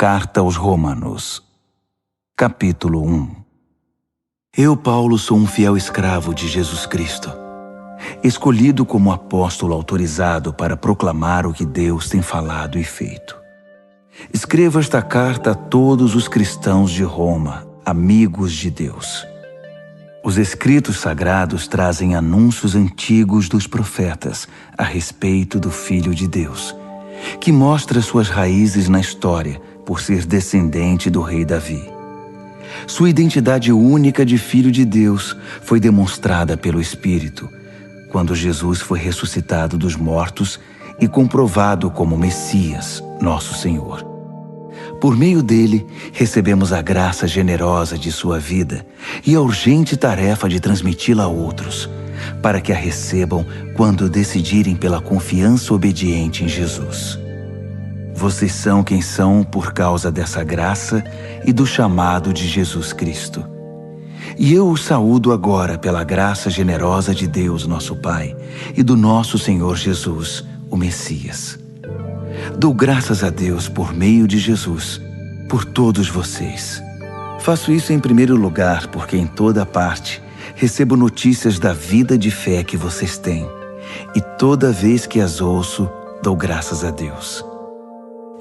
Carta aos Romanos, capítulo 1. Eu, Paulo, sou um fiel escravo de Jesus Cristo, escolhido como apóstolo autorizado para proclamar o que Deus tem falado e feito. Escrevo esta carta a todos os cristãos de Roma, amigos de Deus. Os escritos sagrados trazem anúncios antigos dos profetas a respeito do Filho de Deus, que mostra suas raízes na história por ser descendente do rei Davi. Sua identidade única de Filho de Deus foi demonstrada pelo Espírito, quando Jesus foi ressuscitado dos mortos e comprovado como Messias, nosso Senhor. Por meio dele, recebemos a graça generosa de sua vida e a urgente tarefa de transmiti-la a outros, para que a recebam quando decidirem pela confiança obediente em Jesus. Vocês são quem são por causa dessa graça e do chamado de Jesus Cristo. E eu os saúdo agora pela graça generosa de Deus, nosso Pai, e do nosso Senhor Jesus, o Messias. Dou graças a Deus por meio de Jesus, por todos vocês. Faço isso em primeiro lugar porque em toda parte recebo notícias da vida de fé que vocês têm, e toda vez que as ouço, dou graças a Deus.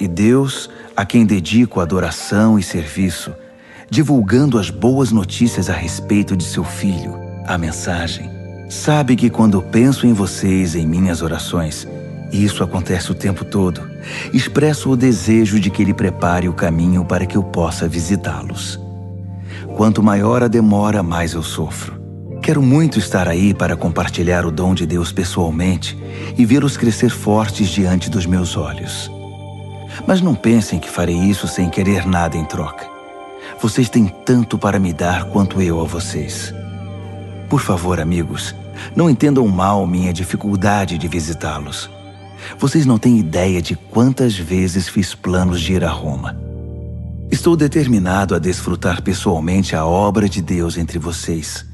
E Deus, a quem dedico adoração e serviço, divulgando as boas notícias a respeito de seu Filho, a mensagem, sabe que quando penso em vocês em minhas orações, e isso acontece o tempo todo, expresso o desejo de que Ele prepare o caminho para que eu possa visitá-los. Quanto maior a demora, mais eu sofro. Quero muito estar aí para compartilhar o dom de Deus pessoalmente e vê-los crescer fortes diante dos meus olhos. Mas não pensem que farei isso sem querer nada em troca. Vocês têm tanto para me dar quanto eu a vocês. Por favor, amigos, não entendam mal minha dificuldade de visitá-los. Vocês não têm ideia de quantas vezes fiz planos de ir a Roma. Estou determinado a desfrutar pessoalmente a obra de Deus entre vocês,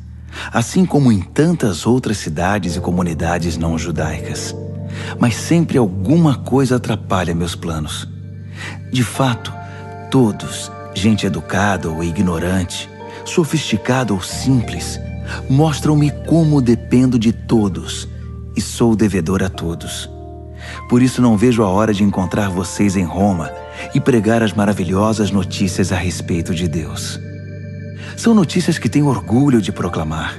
assim como em tantas outras cidades e comunidades não judaicas. Mas sempre alguma coisa atrapalha meus planos. De fato, todos, gente educada ou ignorante, sofisticada ou simples, mostram-me como dependo de todos e sou devedor a todos. Por isso não vejo a hora de encontrar vocês em Roma e pregar as maravilhosas notícias a respeito de Deus. São notícias que tenho orgulho de proclamar.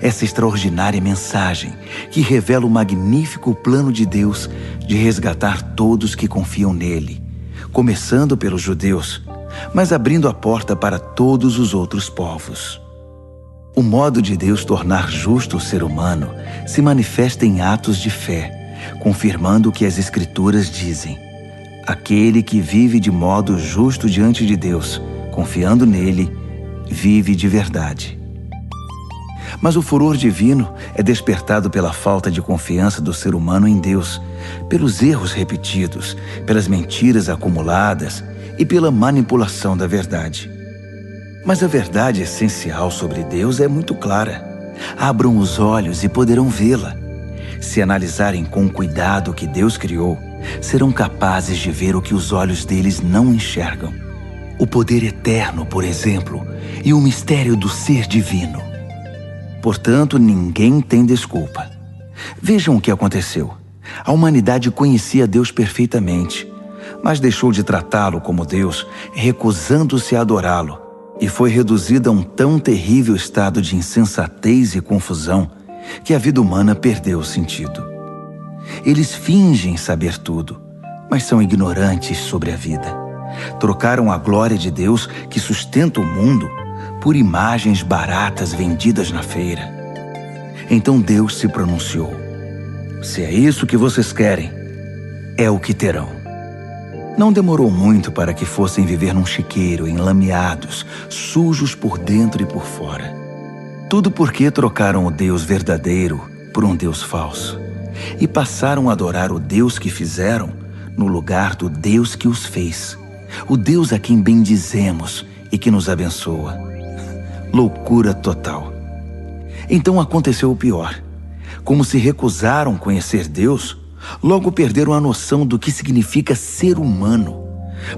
Essa extraordinária mensagem que revela o magnífico plano de Deus de resgatar todos que confiam nele, começando pelos judeus, mas abrindo a porta para todos os outros povos. O modo de Deus tornar justo o ser humano se manifesta em atos de fé, confirmando o que as Escrituras dizem. Aquele que vive de modo justo diante de Deus, confiando nele, vive de verdade. Mas o furor divino é despertado pela falta de confiança do ser humano em Deus, pelos erros repetidos, pelas mentiras acumuladas e pela manipulação da verdade. Mas a verdade essencial sobre Deus é muito clara. Abram os olhos e poderão vê-la. Se analisarem com cuidado o que Deus criou, serão capazes de ver o que os olhos deles não enxergam. O poder eterno, por exemplo, e o mistério do ser divino. Portanto, ninguém tem desculpa. Vejam o que aconteceu. A humanidade conhecia Deus perfeitamente, mas deixou de tratá-lo como Deus, recusando-se a adorá-lo, e foi reduzida a um tão terrível estado de insensatez e confusão que a vida humana perdeu o sentido. Eles fingem saber tudo, mas são ignorantes sobre a vida. Trocaram a glória de Deus que sustenta o mundo por imagens baratas vendidas na feira. Então Deus se pronunciou: se é isso que vocês querem, é o que terão. Não demorou muito para que fossem viver num chiqueiro, enlameados, sujos por dentro e por fora. Tudo porque trocaram o Deus verdadeiro por um Deus falso e passaram a adorar o Deus que fizeram no lugar do Deus que os fez, o Deus a quem bendizemos e que nos abençoa. Loucura total. Então aconteceu o pior. Como se recusaram conhecer Deus, logo perderam a noção do que significa ser humano,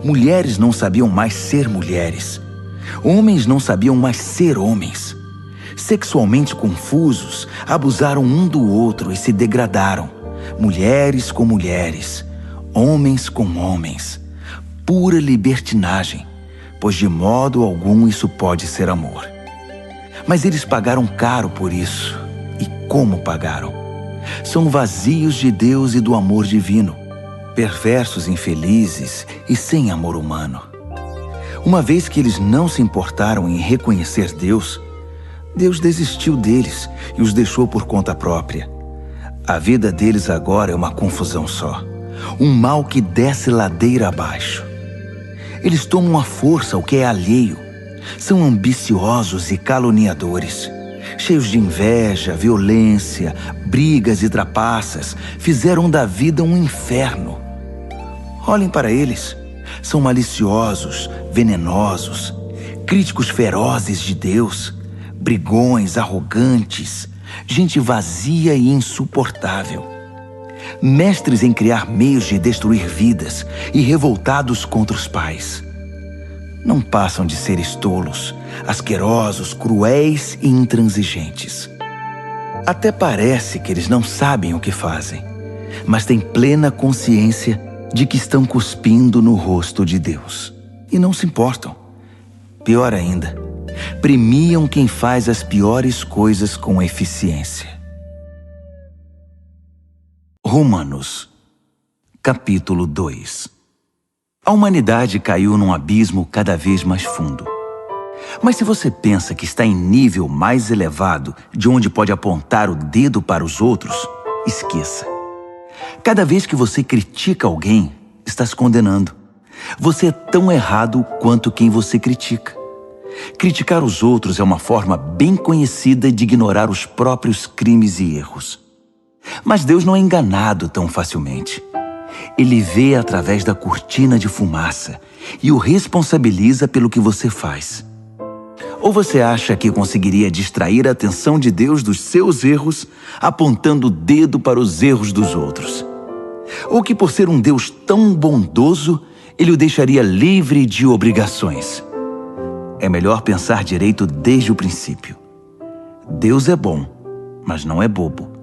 Mulheres não sabiam mais ser mulheres. Homens não sabiam mais ser homens. Sexualmente confusos, abusaram um do outro e se degradaram. Mulheres com mulheres, homens com homens. Pura libertinagem, pois de modo algum isso pode ser amor. Mas eles pagaram caro por isso. E como pagaram? São vazios de Deus e do amor divino, perversos, infelizes e sem amor humano. Uma vez que eles não se importaram em reconhecer Deus, Deus desistiu deles e os deixou por conta própria. A vida deles agora é uma confusão só, um mal que desce ladeira abaixo. Eles tomam à força o que é alheio, são ambiciosos e caluniadores, cheios de inveja, violência, brigas e trapaças, fizeram da vida um inferno. Olhem para eles, são maliciosos, venenosos, críticos ferozes de Deus, brigões, arrogantes, gente vazia e insuportável. Mestres em criar meios de destruir vidas e revoltados contra os pais. Não passam de seres tolos, asquerosos, cruéis e intransigentes. Até parece que eles não sabem o que fazem, mas têm plena consciência de que estão cuspindo no rosto de Deus. E não se importam. Pior ainda, premiam quem faz as piores coisas com eficiência. Romanos, capítulo 2. A humanidade caiu num abismo cada vez mais fundo. Mas se você pensa que está em nível mais elevado de onde pode apontar o dedo para os outros, esqueça. Cada vez que você critica alguém, está se condenando. Você é tão errado quanto quem você critica. Criticar os outros é uma forma bem conhecida de ignorar os próprios crimes e erros. Mas Deus não é enganado tão facilmente. Ele vê através da cortina de fumaça e o responsabiliza pelo que você faz. Ou você acha que conseguiria distrair a atenção de Deus dos seus erros, apontando o dedo para os erros dos outros? Ou que por ser um Deus tão bondoso, Ele o deixaria livre de obrigações? É melhor pensar direito desde o princípio. Deus é bom, mas não é bobo.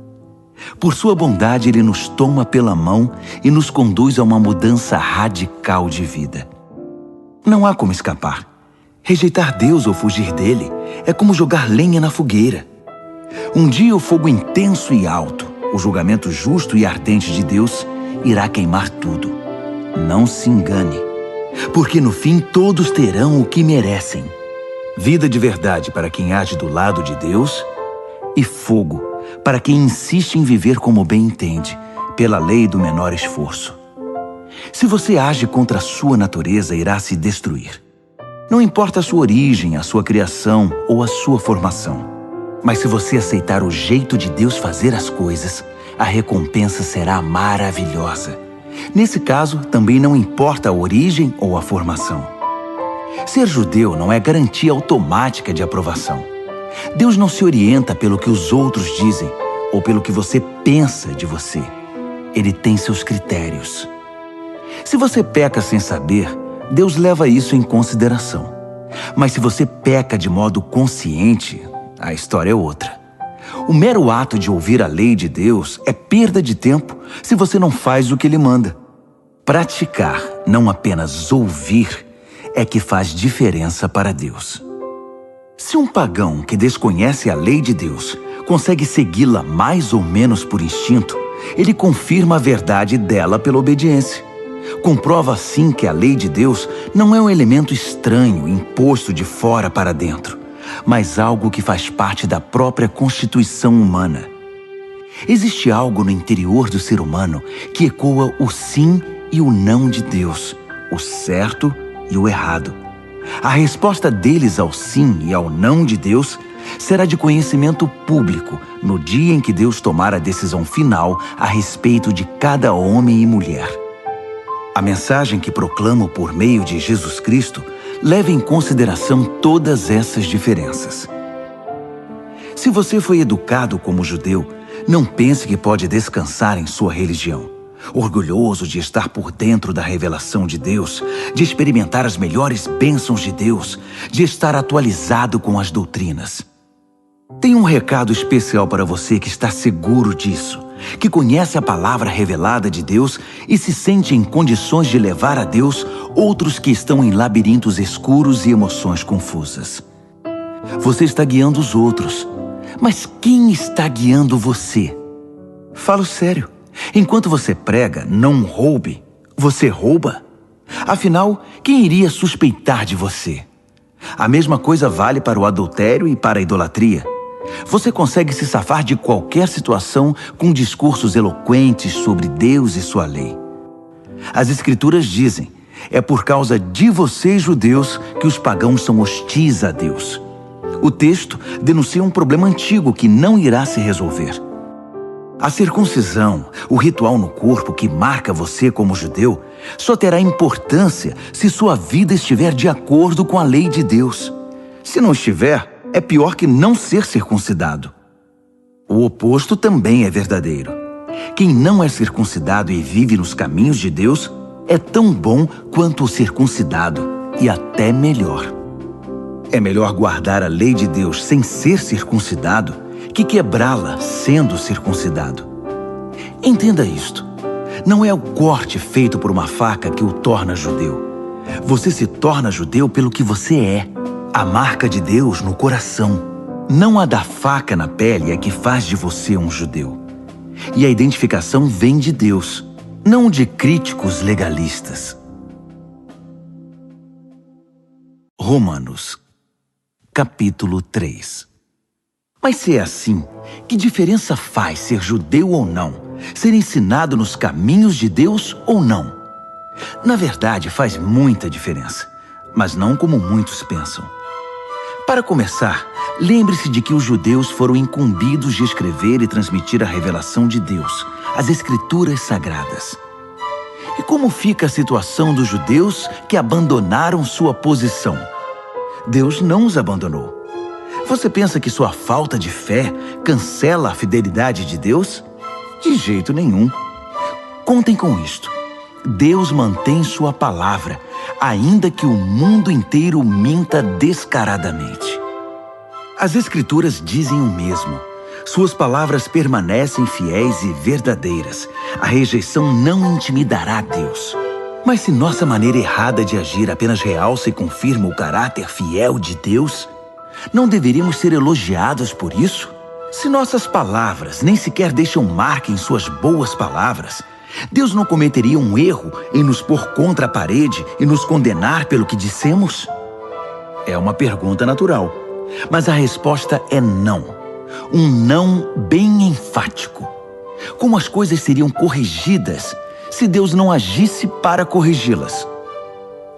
Por sua bondade, Ele nos toma pela mão e nos conduz a uma mudança radical de vida. Não há como escapar. Rejeitar Deus ou fugir dele é como jogar lenha na fogueira. Um dia o fogo intenso e alto, o julgamento justo e ardente de Deus, irá queimar tudo. Não se engane, porque no fim todos terão o que merecem. Vida de verdade para quem age do lado de Deus e fogo para quem insiste em viver como bem entende, pela lei do menor esforço. Se você age contra a sua natureza, irá se destruir. Não importa a sua origem, a sua criação ou a sua formação. Mas se você aceitar o jeito de Deus fazer as coisas, a recompensa será maravilhosa. Nesse caso, também não importa a origem ou a formação. Ser judeu não é garantia automática de aprovação. Deus não se orienta pelo que os outros dizem ou pelo que você pensa de você. Ele tem seus critérios. Se você peca sem saber, Deus leva isso em consideração. Mas se você peca de modo consciente, a história é outra. O mero ato de ouvir a lei de Deus é perda de tempo se você não faz o que Ele manda. Praticar, não apenas ouvir, é que faz diferença para Deus. Se um pagão que desconhece a lei de Deus consegue segui-la mais ou menos por instinto, ele confirma a verdade dela pela obediência. Comprova assim que a lei de Deus não é um elemento estranho imposto de fora para dentro, mas algo que faz parte da própria constituição humana. Existe algo no interior do ser humano que ecoa o sim e o não de Deus, o certo e o errado. A resposta deles ao sim e ao não de Deus será de conhecimento público no dia em que Deus tomar a decisão final a respeito de cada homem e mulher. A mensagem que proclamo por meio de Jesus Cristo leva em consideração todas essas diferenças. Se você foi educado como judeu, não pense que pode descansar em sua religião. orgulhoso de estar por dentro da revelação de Deus, de experimentar as melhores bênçãos de Deus, de estar atualizado com as doutrinas. Tenho um recado especial para você que está seguro disso, que conhece a palavra revelada de Deus e se sente em condições de levar a Deus outros que estão em labirintos escuros e emoções confusas. Você está guiando os outros, mas quem está guiando você? Falo sério. Enquanto você prega, não roube, você rouba? Afinal, quem iria suspeitar de você? A mesma coisa vale para o adultério e para a idolatria. Você consegue se safar de qualquer situação com discursos eloquentes sobre Deus e sua lei. As Escrituras dizem, é por causa de vocês, judeus, que os pagãos são hostis a Deus. O texto denuncia um problema antigo que não irá se resolver. A circuncisão, o ritual no corpo que marca você como judeu, só terá importância se sua vida estiver de acordo com a lei de Deus. Se não estiver, é pior que não ser circuncidado. O oposto também é verdadeiro. Quem não é circuncidado e vive nos caminhos de Deus é tão bom quanto o circuncidado e até melhor. É melhor guardar a lei de Deus sem ser circuncidado que quebrá-la sendo circuncidado. Entenda isto. Não é o corte feito por uma faca que o torna judeu. Você se torna judeu pelo que você é. A marca de Deus no coração. Não a da faca na pele é que faz de você um judeu. E a identificação vem de Deus, não de críticos legalistas. Romanos, capítulo 3. Mas se é assim, que diferença faz ser judeu ou não? Ser ensinado nos caminhos de Deus ou não? Na verdade, faz muita diferença, mas não como muitos pensam. Para começar, lembre-se de que os judeus foram incumbidos de escrever e transmitir a revelação de Deus, as Escrituras Sagradas. E como fica a situação dos judeus que abandonaram sua posição? Deus não os abandonou. Você pensa que sua falta de fé cancela a fidelidade de Deus? De jeito nenhum. Contem com isto. Deus mantém sua palavra, ainda que o mundo inteiro minta descaradamente. As Escrituras dizem o mesmo. Suas palavras permanecem fiéis e verdadeiras. A rejeição não intimidará Deus. Mas se nossa maneira errada de agir apenas realça e confirma o caráter fiel de Deus, não deveríamos ser elogiados por isso? Se nossas palavras nem sequer deixam marca em suas boas palavras, Deus não cometeria um erro em nos pôr contra a parede e nos condenar pelo que dissemos? É uma pergunta natural, mas a resposta é não. Um não bem enfático. Como as coisas seriam corrigidas se Deus não agisse para corrigi-las?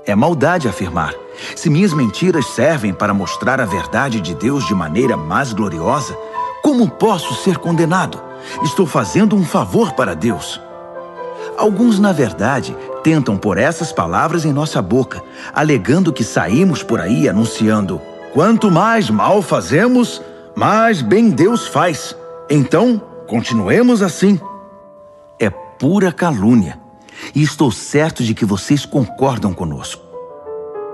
É maldade afirmar: se minhas mentiras servem para mostrar a verdade de Deus de maneira mais gloriosa, como posso ser condenado? Estou fazendo um favor para Deus. Alguns, na verdade, tentam pôr essas palavras em nossa boca, alegando que saímos por aí anunciando: quanto mais mal fazemos, mais bem Deus faz. Então, continuemos assim. É pura calúnia. E estou certo de que vocês concordam conosco.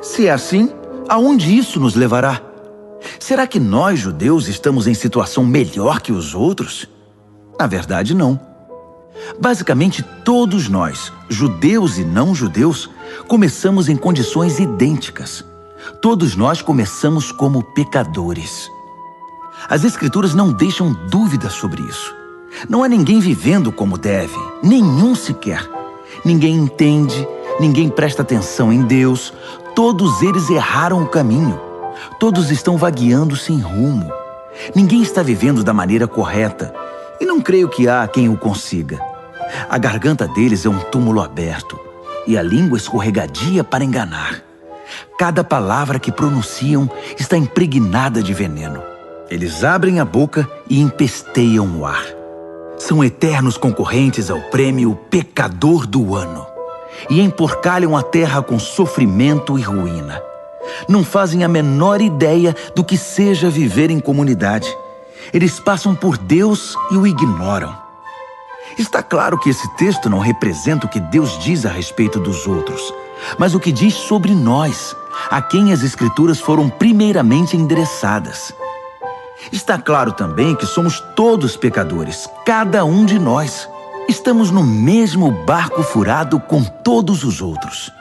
Se é assim, aonde isso nos levará? Será que nós, judeus, estamos em situação melhor que os outros? Na verdade, não. Basicamente, todos nós, judeus e não judeus, começamos em condições idênticas. Todos nós começamos como pecadores. As Escrituras não deixam dúvidas sobre isso. Não há ninguém vivendo como deve, nenhum sequer. Ninguém entende, ninguém presta atenção em Deus. Todos eles erraram o caminho. Todos estão vagueando sem rumo. Ninguém está vivendo da maneira correta. E não creio que há quem o consiga. A garganta deles é um túmulo aberto e a língua escorregadia para enganar. Cada palavra que pronunciam está impregnada de veneno. Eles abrem a boca e empesteiam o ar. São eternos concorrentes ao prêmio Pecador do Ano e emporcalham a terra com sofrimento e ruína. Não fazem a menor ideia do que seja viver em comunidade. Eles passam por Deus e o ignoram. Está claro que esse texto não representa o que Deus diz a respeito dos outros, mas o que diz sobre nós, a quem as Escrituras foram primeiramente endereçadas. Está claro também que somos todos pecadores, cada um de nós. Estamos no mesmo barco furado com todos os outros.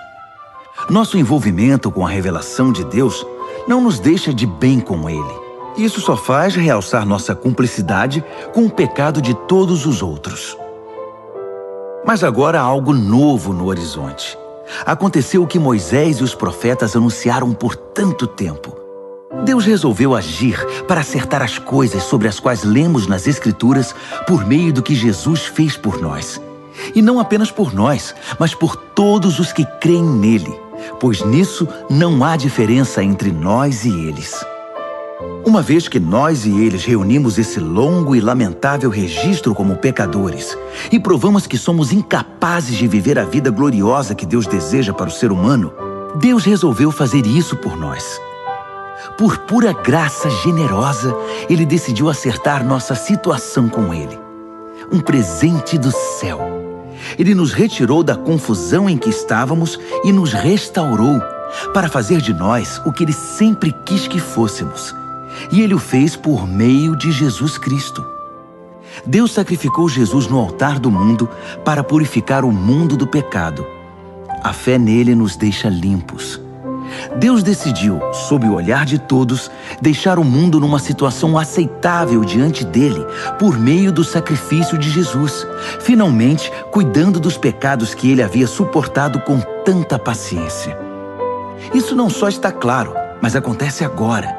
Nosso envolvimento com a revelação de Deus não nos deixa de bem com Ele. Isso só faz realçar nossa cumplicidade com o pecado de todos os outros. Mas agora há algo novo no horizonte. Aconteceu o que Moisés e os profetas anunciaram por tanto tempo. Deus resolveu agir para acertar as coisas sobre as quais lemos nas Escrituras por meio do que Jesus fez por nós. E não apenas por nós, mas por todos os que creem nele, pois nisso não há diferença entre nós e eles. Uma vez que nós e eles reunimos esse longo e lamentável registro como pecadores e provamos que somos incapazes de viver a vida gloriosa que Deus deseja para o ser humano, Deus resolveu fazer isso por nós. Por pura graça generosa, Ele decidiu acertar nossa situação com Ele. Um presente do céu. Ele nos retirou da confusão em que estávamos e nos restaurou para fazer de nós o que Ele sempre quis que fôssemos. E Ele o fez por meio de Jesus Cristo. Deus sacrificou Jesus no altar do mundo para purificar o mundo do pecado. A fé nele nos deixa limpos. Deus decidiu, sob o olhar de todos, deixar o mundo numa situação aceitável diante dele, por meio do sacrifício de Jesus, finalmente cuidando dos pecados que ele havia suportado com tanta paciência. Isso não só está claro, mas acontece agora.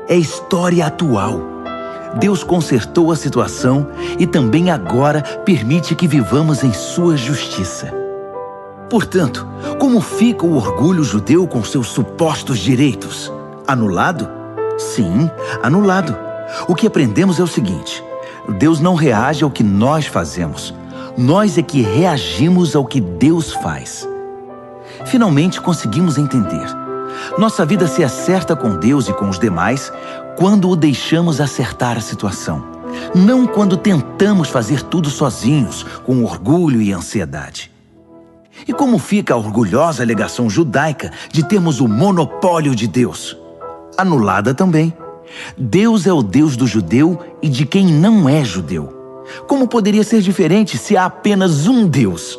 É história atual. Deus consertou a situação e também agora permite que vivamos em sua justiça. Portanto, como fica o orgulho judeu com seus supostos direitos? Anulado? Sim, anulado. O que aprendemos é o seguinte: Deus não reage ao que nós fazemos. Nós é que reagimos ao que Deus faz. Finalmente conseguimos entender. Nossa vida se acerta com Deus e com os demais quando o deixamos acertar a situação. Não quando tentamos fazer tudo sozinhos, com orgulho e ansiedade. E como fica a orgulhosa alegação judaica de termos o monopólio de Deus? Anulada também. Deus é o Deus do judeu e de quem não é judeu. Como poderia ser diferente se há apenas um Deus?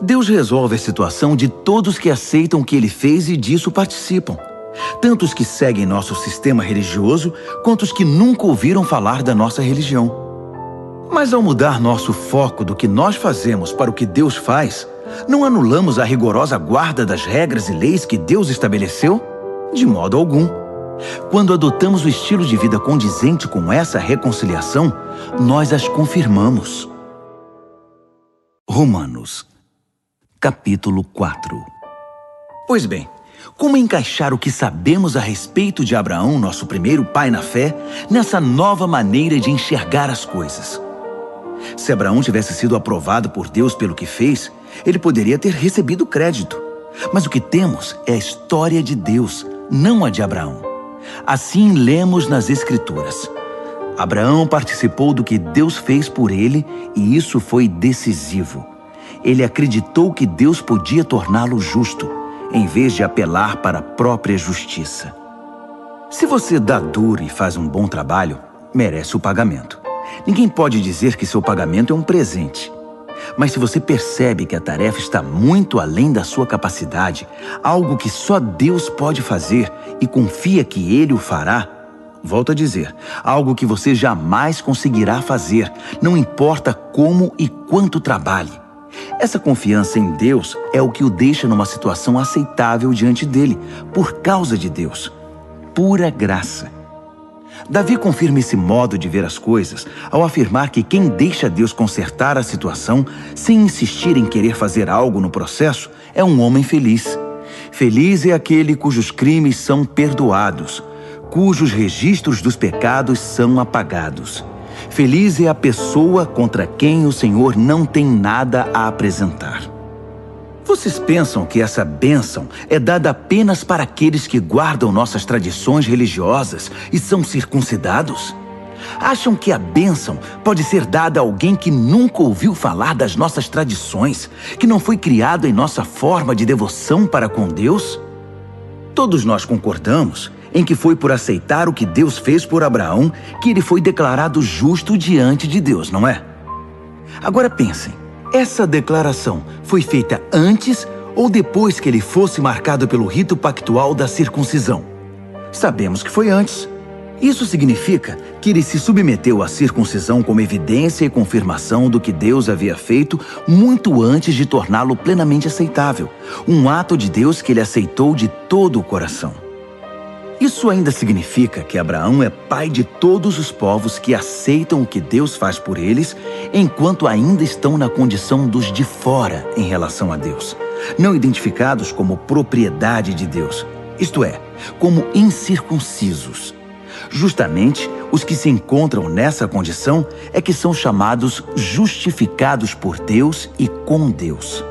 Deus resolve a situação de todos que aceitam o que Ele fez e disso participam. Tanto os que seguem nosso sistema religioso, quanto os que nunca ouviram falar da nossa religião. Mas ao mudar nosso foco do que nós fazemos para o que Deus faz, não anulamos a rigorosa guarda das regras e leis que Deus estabeleceu? De modo algum. Quando adotamos o estilo de vida condizente com essa reconciliação, nós as confirmamos. Romanos, capítulo 4. Pois bem, como encaixar o que sabemos a respeito de Abraão, nosso primeiro pai na fé, nessa nova maneira de enxergar as coisas? Se Abraão tivesse sido aprovado por Deus pelo que fez, ele poderia ter recebido crédito. Mas o que temos é a história de Deus, não a de Abraão. Assim lemos nas Escrituras. Abraão participou do que Deus fez por ele e isso foi decisivo. Ele acreditou que Deus podia torná-lo justo, em vez de apelar para a própria justiça. Se você dá duro e faz um bom trabalho, merece o pagamento. Ninguém pode dizer que seu pagamento é um presente. Mas se você percebe que a tarefa está muito além da sua capacidade, algo que só Deus pode fazer e confia que Ele o fará, volto a dizer, algo que você jamais conseguirá fazer, não importa como e quanto trabalhe. Essa confiança em Deus é o que o deixa numa situação aceitável diante dele, por causa de Deus. Pura graça. Davi confirma esse modo de ver as coisas ao afirmar que quem deixa Deus consertar a situação sem insistir em querer fazer algo no processo é um homem feliz. Feliz é aquele cujos crimes são perdoados, cujos registros dos pecados são apagados. Feliz é a pessoa contra quem o Senhor não tem nada a apresentar. Vocês pensam que essa bênção é dada apenas para aqueles que guardam nossas tradições religiosas e são circuncidados? Acham que a bênção pode ser dada a alguém que nunca ouviu falar das nossas tradições, que não foi criado em nossa forma de devoção para com Deus? Todos nós concordamos em que foi por aceitar o que Deus fez por Abraão que ele foi declarado justo diante de Deus, não é? Agora pensem, essa declaração foi feita antes ou depois que ele fosse marcado pelo rito pactual da circuncisão? Sabemos que foi antes. Isso significa que ele se submeteu à circuncisão como evidência e confirmação do que Deus havia feito muito antes de torná-lo plenamente aceitável. Um ato de Deus que ele aceitou de todo o coração. Isso ainda significa que Abraão é pai de todos os povos que aceitam o que Deus faz por eles, enquanto ainda estão na condição dos de fora em relação a Deus, não identificados como propriedade de Deus, isto é, como incircuncisos. Justamente, os que se encontram nessa condição é que são chamados justificados por Deus e com Deus.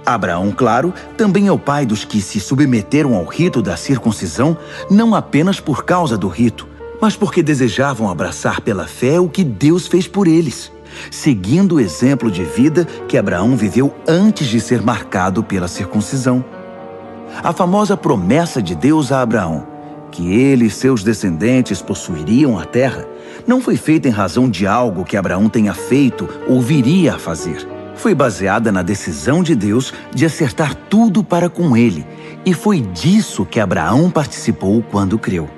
Abraão, claro, também é o pai dos que se submeteram ao rito da circuncisão, não apenas por causa do rito, mas porque desejavam abraçar pela fé o que Deus fez por eles, seguindo o exemplo de vida que Abraão viveu antes de ser marcado pela circuncisão. A famosa promessa de Deus a Abraão, que ele e seus descendentes possuiriam a terra, não foi feita em razão de algo que Abraão tenha feito ou viria a fazer. Foi baseada na decisão de Deus de acertar tudo para com ele, e foi disso que Abraão participou quando creu.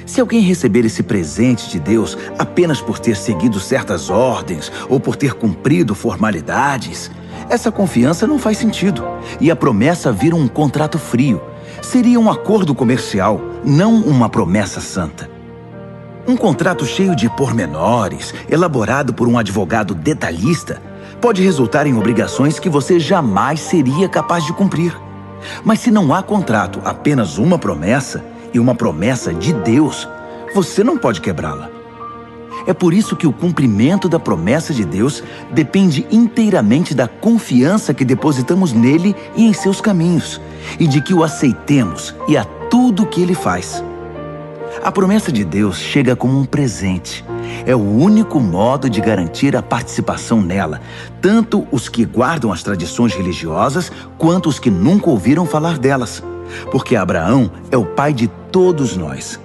Se alguém receber esse presente de Deus apenas por ter seguido certas ordens ou por ter cumprido formalidades, essa confiança não faz sentido, e a promessa vira um contrato frio. Seria um acordo comercial, não uma promessa santa. Um contrato cheio de pormenores, elaborado por um advogado detalhista, pode resultar em obrigações que você jamais seria capaz de cumprir. Mas se não há contrato, apenas uma promessa, e uma promessa de Deus, você não pode quebrá-la. É por isso que o cumprimento da promessa de Deus depende inteiramente da confiança que depositamos nele e em seus caminhos, e de que o aceitemos e a tudo que ele faz. A promessa de Deus chega como um presente. É o único modo de garantir a participação nela, tanto os que guardam as tradições religiosas, quanto os que nunca ouviram falar delas. Porque Abraão é o pai de todos nós.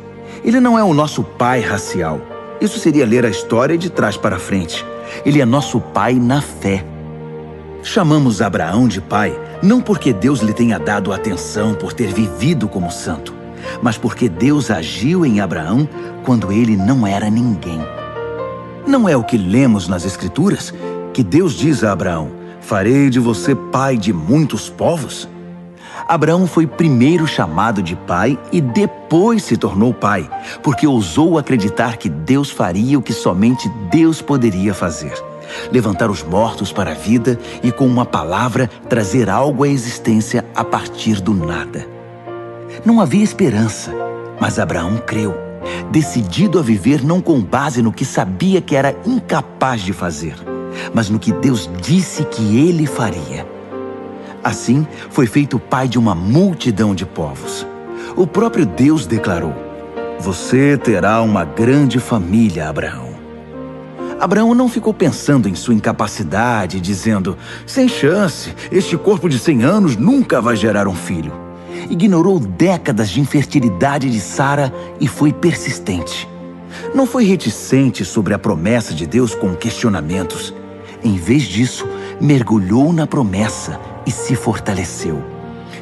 Ele não é o nosso pai racial. Isso seria ler a história de trás para frente. Ele é nosso pai na fé. Chamamos Abraão de pai não porque Deus lhe tenha dado atenção por ter vivido como santo, mas porque Deus agiu em Abraão quando ele não era ninguém. Não é o que lemos nas Escrituras que Deus diz a Abraão: farei de você pai de muitos povos? Abraão foi primeiro chamado de pai e depois se tornou pai, porque ousou acreditar que Deus faria o que somente Deus poderia fazer: levantar os mortos para a vida e, com uma palavra, trazer algo à existência a partir do nada. Não havia esperança, mas Abraão creu, decidido a viver não com base no que sabia que era incapaz de fazer, mas no que Deus disse que ele faria. Assim, foi feito pai de uma multidão de povos. O próprio Deus declarou: você terá uma grande família, Abraão. Abraão não ficou pensando em sua incapacidade, dizendo: sem chance, este corpo de 100 anos nunca vai gerar um filho. Ignorou décadas de infertilidade de Sara e foi persistente. Não foi reticente sobre a promessa de Deus com questionamentos. Em vez disso, mergulhou na promessa e se fortaleceu.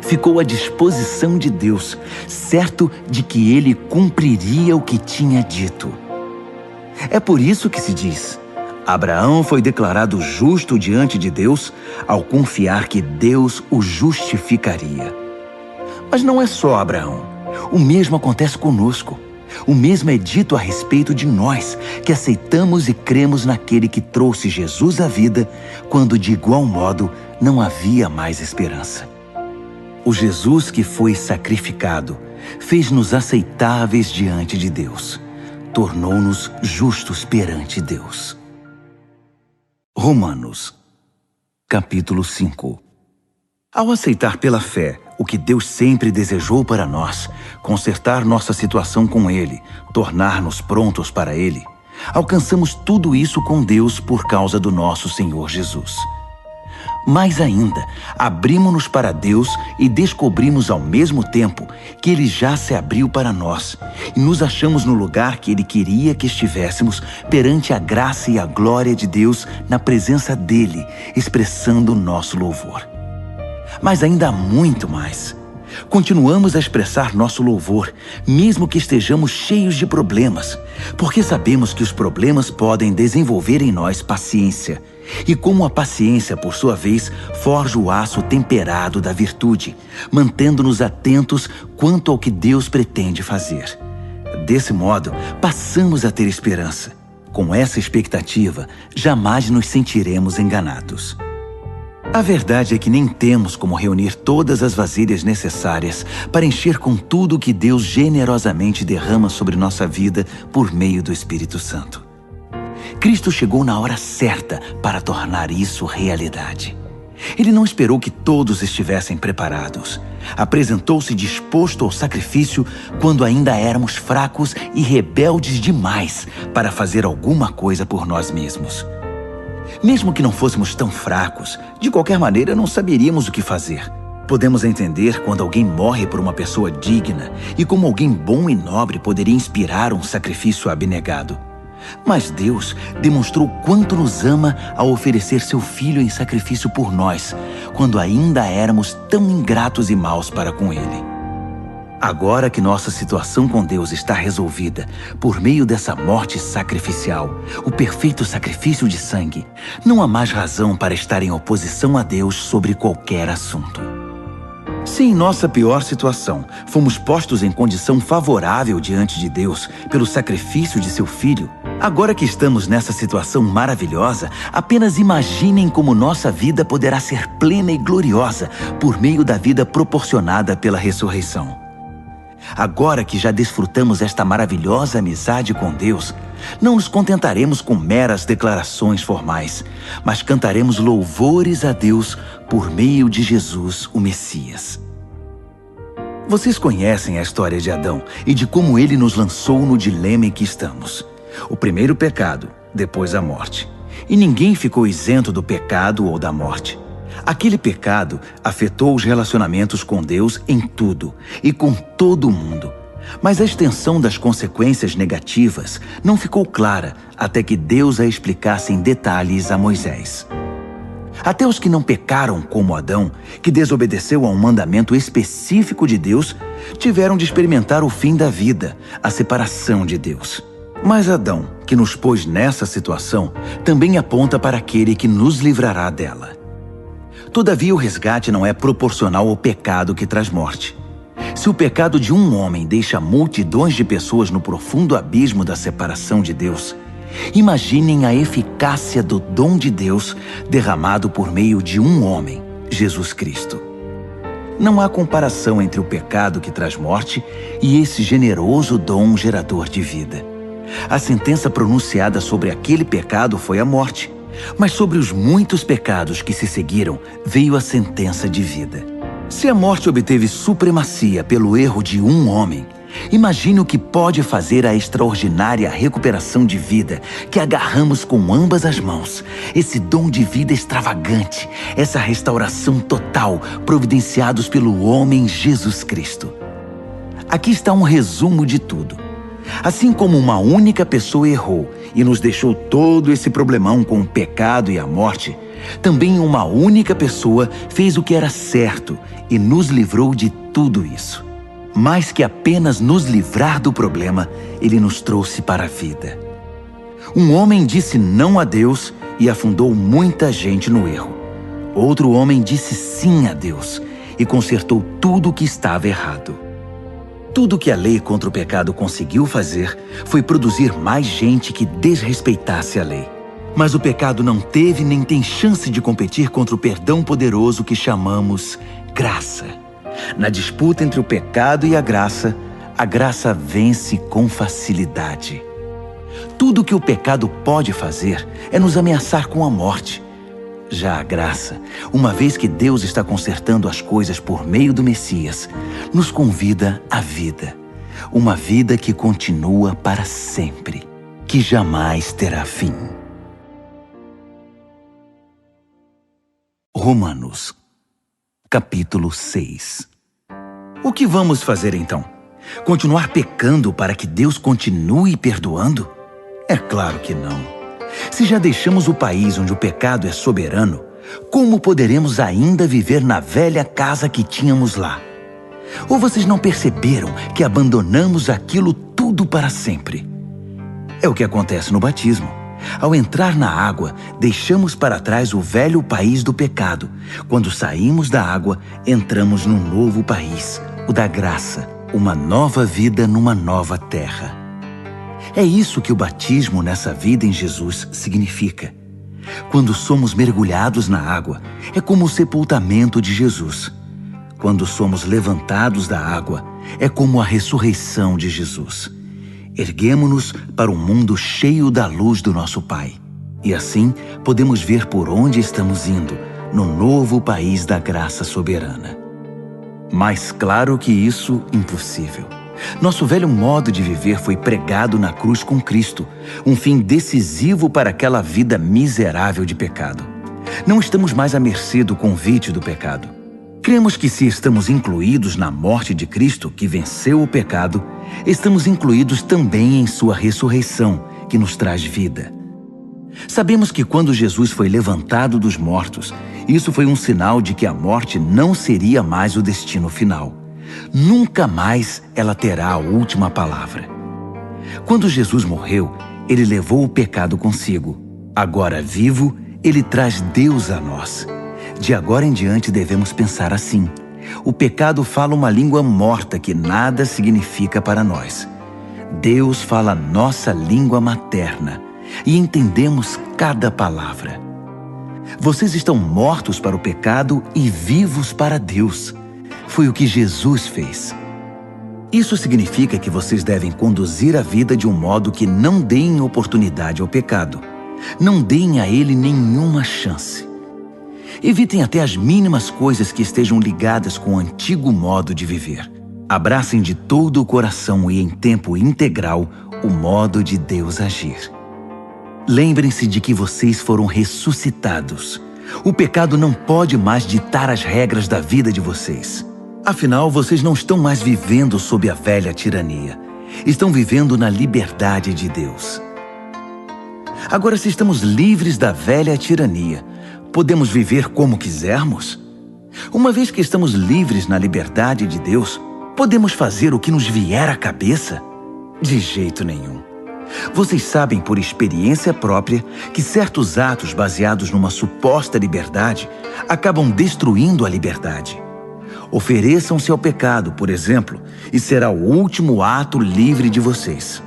Ficou à disposição de Deus, certo de que ele cumpriria o que tinha dito. É por isso que se diz: Abraão foi declarado justo diante de Deus ao confiar que Deus o justificaria. Mas não é só Abraão. O mesmo acontece conosco. O mesmo é dito a respeito de nós, que aceitamos e cremos naquele que trouxe Jesus à vida, quando de igual modo não havia mais esperança. O Jesus que foi sacrificado fez-nos aceitáveis diante de Deus. Tornou-nos justos perante Deus. Romanos, capítulo 5. Ao aceitar pela fé o que Deus sempre desejou para nós, consertar nossa situação com Ele, tornar-nos prontos para Ele, alcançamos tudo isso com Deus por causa do nosso Senhor Jesus. Mais ainda, abrimos-nos para Deus e descobrimos ao mesmo tempo que Ele já se abriu para nós e nos achamos no lugar que Ele queria que estivéssemos perante a graça e a glória de Deus na presença dEle, expressando o nosso louvor. Mas ainda há muito mais. Continuamos a expressar nosso louvor, mesmo que estejamos cheios de problemas, porque sabemos que os problemas podem desenvolver em nós paciência. E como a paciência, por sua vez, forja o aço temperado da virtude, mantendo-nos atentos quanto ao que Deus pretende fazer. Desse modo, passamos a ter esperança. Com essa expectativa, jamais nos sentiremos enganados. A verdade é que nem temos como reunir todas as vasilhas necessárias para encher com tudo o que Deus generosamente derrama sobre nossa vida por meio do Espírito Santo. Cristo chegou na hora certa para tornar isso realidade. Ele não esperou que todos estivessem preparados. Apresentou-se disposto ao sacrifício quando ainda éramos fracos e rebeldes demais para fazer alguma coisa por nós mesmos. Mesmo que não fôssemos tão fracos, de qualquer maneira não saberíamos o que fazer. Podemos entender quando alguém morre por uma pessoa digna e como alguém bom e nobre poderia inspirar um sacrifício abnegado. Mas Deus demonstrou quanto nos ama ao oferecer seu Filho em sacrifício por nós, quando ainda éramos tão ingratos e maus para com Ele. Agora que nossa situação com Deus está resolvida por meio dessa morte sacrificial, o perfeito sacrifício de sangue, não há mais razão para estar em oposição a Deus sobre qualquer assunto. Se em nossa pior situação fomos postos em condição favorável diante de Deus pelo sacrifício de seu Filho, agora que estamos nessa situação maravilhosa, apenas imaginem como nossa vida poderá ser plena e gloriosa por meio da vida proporcionada pela ressurreição. Agora que já desfrutamos esta maravilhosa amizade com Deus, não nos contentaremos com meras declarações formais, mas cantaremos louvores a Deus por meio de Jesus, o Messias. Vocês conhecem a história de Adão e de como ele nos lançou no dilema em que estamos. O primeiro pecado, depois a morte. E ninguém ficou isento do pecado ou da morte. Aquele pecado afetou os relacionamentos com Deus em tudo e com todo o mundo. Mas a extensão das consequências negativas não ficou clara até que Deus a explicasse em detalhes a Moisés. Até os que não pecaram como Adão, que desobedeceu a um mandamento específico de Deus, tiveram de experimentar o fim da vida, a separação de Deus. Mas Adão, que nos pôs nessa situação, também aponta para aquele que nos livrará dela. Todavia, o resgate não é proporcional ao pecado que traz morte. Se o pecado de um homem deixa multidões de pessoas no profundo abismo da separação de Deus, imaginem a eficácia do dom de Deus derramado por meio de um homem, Jesus Cristo. Não há comparação entre o pecado que traz morte e esse generoso dom gerador de vida. A sentença pronunciada sobre aquele pecado foi a morte, mas sobre os muitos pecados que se seguiram veio a sentença de vida. Se a morte obteve supremacia pelo erro de um homem, imagine o que pode fazer a extraordinária recuperação de vida que agarramos com ambas as mãos, esse dom de vida extravagante, essa restauração total providenciados pelo homem Jesus Cristo. Aqui está um resumo de tudo. Assim como uma única pessoa errou e nos deixou todo esse problemão com o pecado e a morte, também uma única pessoa fez o que era certo e nos livrou de tudo isso. Mais que apenas nos livrar do problema, ele nos trouxe para a vida. Um homem disse não a Deus e afundou muita gente no erro. Outro homem disse sim a Deus e consertou tudo o que estava errado. Tudo que a lei contra o pecado conseguiu fazer foi produzir mais gente que desrespeitasse a lei. Mas o pecado não teve nem tem chance de competir contra o perdão poderoso que chamamos graça. Na disputa entre o pecado e a graça vence com facilidade. Tudo que o pecado pode fazer é nos ameaçar com a morte. Já a graça, uma vez que Deus está consertando as coisas por meio do Messias, nos convida à vida. Uma vida que continua para sempre, que jamais terá fim. Romanos, capítulo 6. O que vamos fazer então? Continuar pecando para que Deus continue perdoando? É claro que não. Se já deixamos o país onde o pecado é soberano, como poderemos ainda viver na velha casa que tínhamos lá? Ou vocês não perceberam que abandonamos aquilo tudo para sempre? É o que acontece no batismo. Ao entrar na água, deixamos para trás o velho país do pecado. Quando saímos da água, entramos num novo país, o da graça, uma nova vida numa nova terra. É isso que o batismo nessa vida em Jesus significa. Quando somos mergulhados na água, é como o sepultamento de Jesus. Quando somos levantados da água, é como a ressurreição de Jesus. Erguemo-nos para um mundo cheio da luz do nosso Pai. E assim, podemos ver por onde estamos indo, no novo país da graça soberana. Mas claro que isso é impossível. Nosso velho modo de viver foi pregado na cruz com Cristo, um fim decisivo para aquela vida miserável de pecado. Não estamos mais à mercê do convite do pecado. Cremos que se estamos incluídos na morte de Cristo, que venceu o pecado, estamos incluídos também em sua ressurreição, que nos traz vida. Sabemos que quando Jesus foi levantado dos mortos, isso foi um sinal de que a morte não seria mais o destino final. Nunca mais ela terá a última palavra. Quando Jesus morreu, ele levou o pecado consigo. Agora vivo, ele traz Deus a nós. De agora em diante devemos pensar assim: o pecado fala uma língua morta que nada significa para nós. Deus fala a nossa língua materna e entendemos cada palavra. Vocês estão mortos para o pecado e vivos para Deus. Foi o que Jesus fez. Isso significa que vocês devem conduzir a vida de um modo que não deem oportunidade ao pecado. Não deem a ele nenhuma chance. Evitem até as mínimas coisas que estejam ligadas com o antigo modo de viver. Abracem de todo o coração e em tempo integral o modo de Deus agir. Lembrem-se de que vocês foram ressuscitados. O pecado não pode mais ditar as regras da vida de vocês. Afinal, vocês não estão mais vivendo sob a velha tirania. Estão vivendo na liberdade de Deus. Agora, se estamos livres da velha tirania, podemos viver como quisermos? Uma vez que estamos livres na liberdade de Deus, podemos fazer o que nos vier à cabeça? De jeito nenhum. Vocês sabem por experiência própria que certos atos baseados numa suposta liberdade acabam destruindo a liberdade. Ofereçam-se ao pecado, por exemplo, e será o último ato livre de vocês.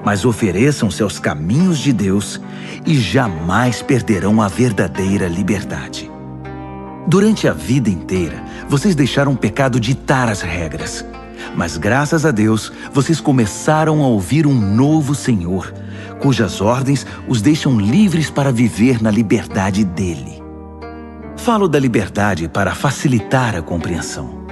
Mas ofereçam-se aos caminhos de Deus e jamais perderão a verdadeira liberdade. Durante a vida inteira, vocês deixaram o pecado ditar as regras. Mas graças a Deus, vocês começaram a ouvir um novo Senhor, cujas ordens os deixam livres para viver na liberdade dele. Falo da liberdade para facilitar a compreensão.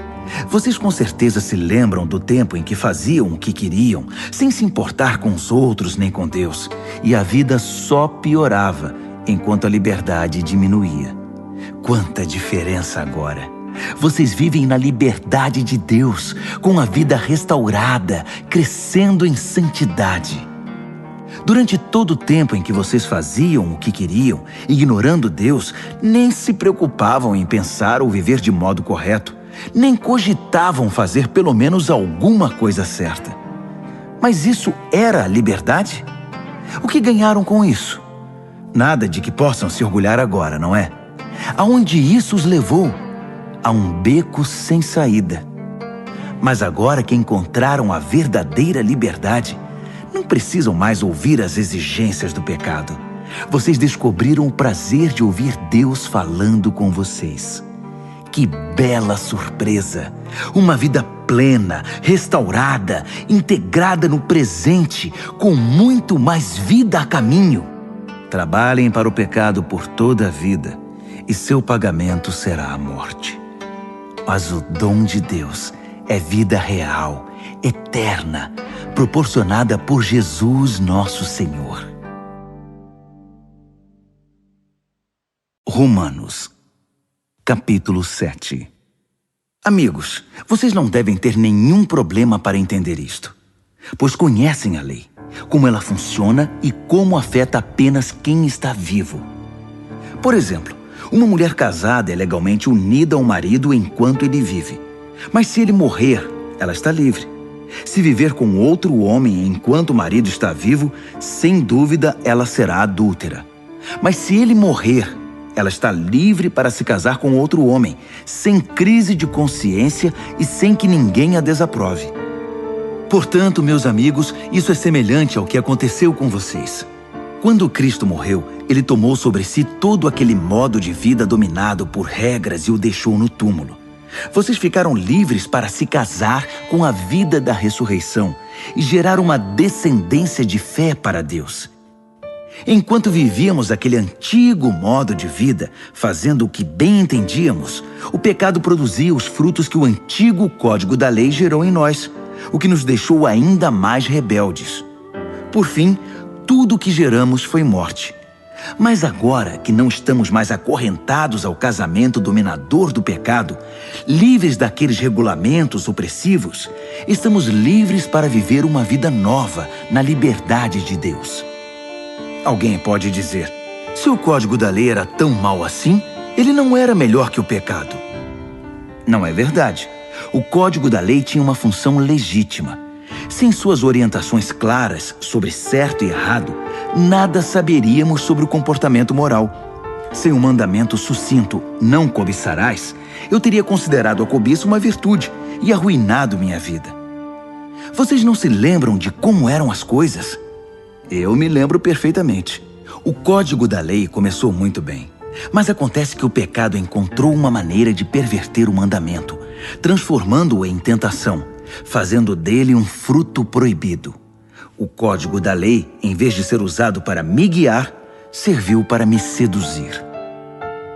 Vocês com certeza se lembram do tempo em que faziam o que queriam, sem se importar com os outros nem com Deus, e a vida só piorava enquanto a liberdade diminuía. Quanta diferença agora! Vocês vivem na liberdade de Deus, com a vida restaurada, crescendo em santidade. Durante todo o tempo em que vocês faziam o que queriam, ignorando Deus, nem se preocupavam em pensar ou viver de modo correto, nem cogitavam fazer pelo menos alguma coisa certa. Mas isso era a liberdade? O que ganharam com isso? Nada de que possam se orgulhar agora, não é? Aonde isso os levou? A um beco sem saída. Mas agora que encontraram a verdadeira liberdade, não precisam mais ouvir as exigências do pecado. Vocês descobriram o prazer de ouvir Deus falando com vocês. Que bela surpresa! Uma vida plena, restaurada, integrada no presente, com muito mais vida a caminho. Trabalhem para o pecado por toda a vida e seu pagamento será a morte. Mas o dom de Deus é vida real, eterna, proporcionada por Jesus nosso Senhor. Romanos, capítulo 7. Amigos, vocês não devem ter nenhum problema para entender isto, pois conhecem a lei, como ela funciona e como afeta apenas quem está vivo. Por exemplo, uma mulher casada é legalmente unida ao marido enquanto ele vive, mas se ele morrer, ela está livre. Se viver com outro homem enquanto o marido está vivo, sem dúvida ela será adúltera. Mas se ele morrer, ela está livre para se casar com outro homem, sem crise de consciência e sem que ninguém a desaprove. Portanto, meus amigos, isso é semelhante ao que aconteceu com vocês. Quando Cristo morreu, ele tomou sobre si todo aquele modo de vida dominado por regras e o deixou no túmulo. Vocês ficaram livres para se casar com a vida da ressurreição e gerar uma descendência de fé para Deus. Enquanto vivíamos aquele antigo modo de vida, fazendo o que bem entendíamos, o pecado produzia os frutos que o antigo código da lei gerou em nós, o que nos deixou ainda mais rebeldes. Por fim, tudo o que geramos foi morte. Mas agora que não estamos mais acorrentados ao casamento dominador do pecado, livres daqueles regulamentos opressivos, estamos livres para viver uma vida nova na liberdade de Deus. Alguém pode dizer, se o código da lei era tão mau assim, ele não era melhor que o pecado. Não é verdade. O código da lei tinha uma função legítima. Sem suas orientações claras sobre certo e errado, nada saberíamos sobre o comportamento moral. Sem um mandamento sucinto, não cobiçarás, eu teria considerado a cobiça uma virtude e arruinado minha vida. Vocês não se lembram de como eram as coisas? Eu me lembro perfeitamente. O código da lei começou muito bem, mas acontece que o pecado encontrou uma maneira de perverter o mandamento, transformando-o em tentação, fazendo dele um fruto proibido. O código da lei, em vez de ser usado para me guiar, serviu para me seduzir.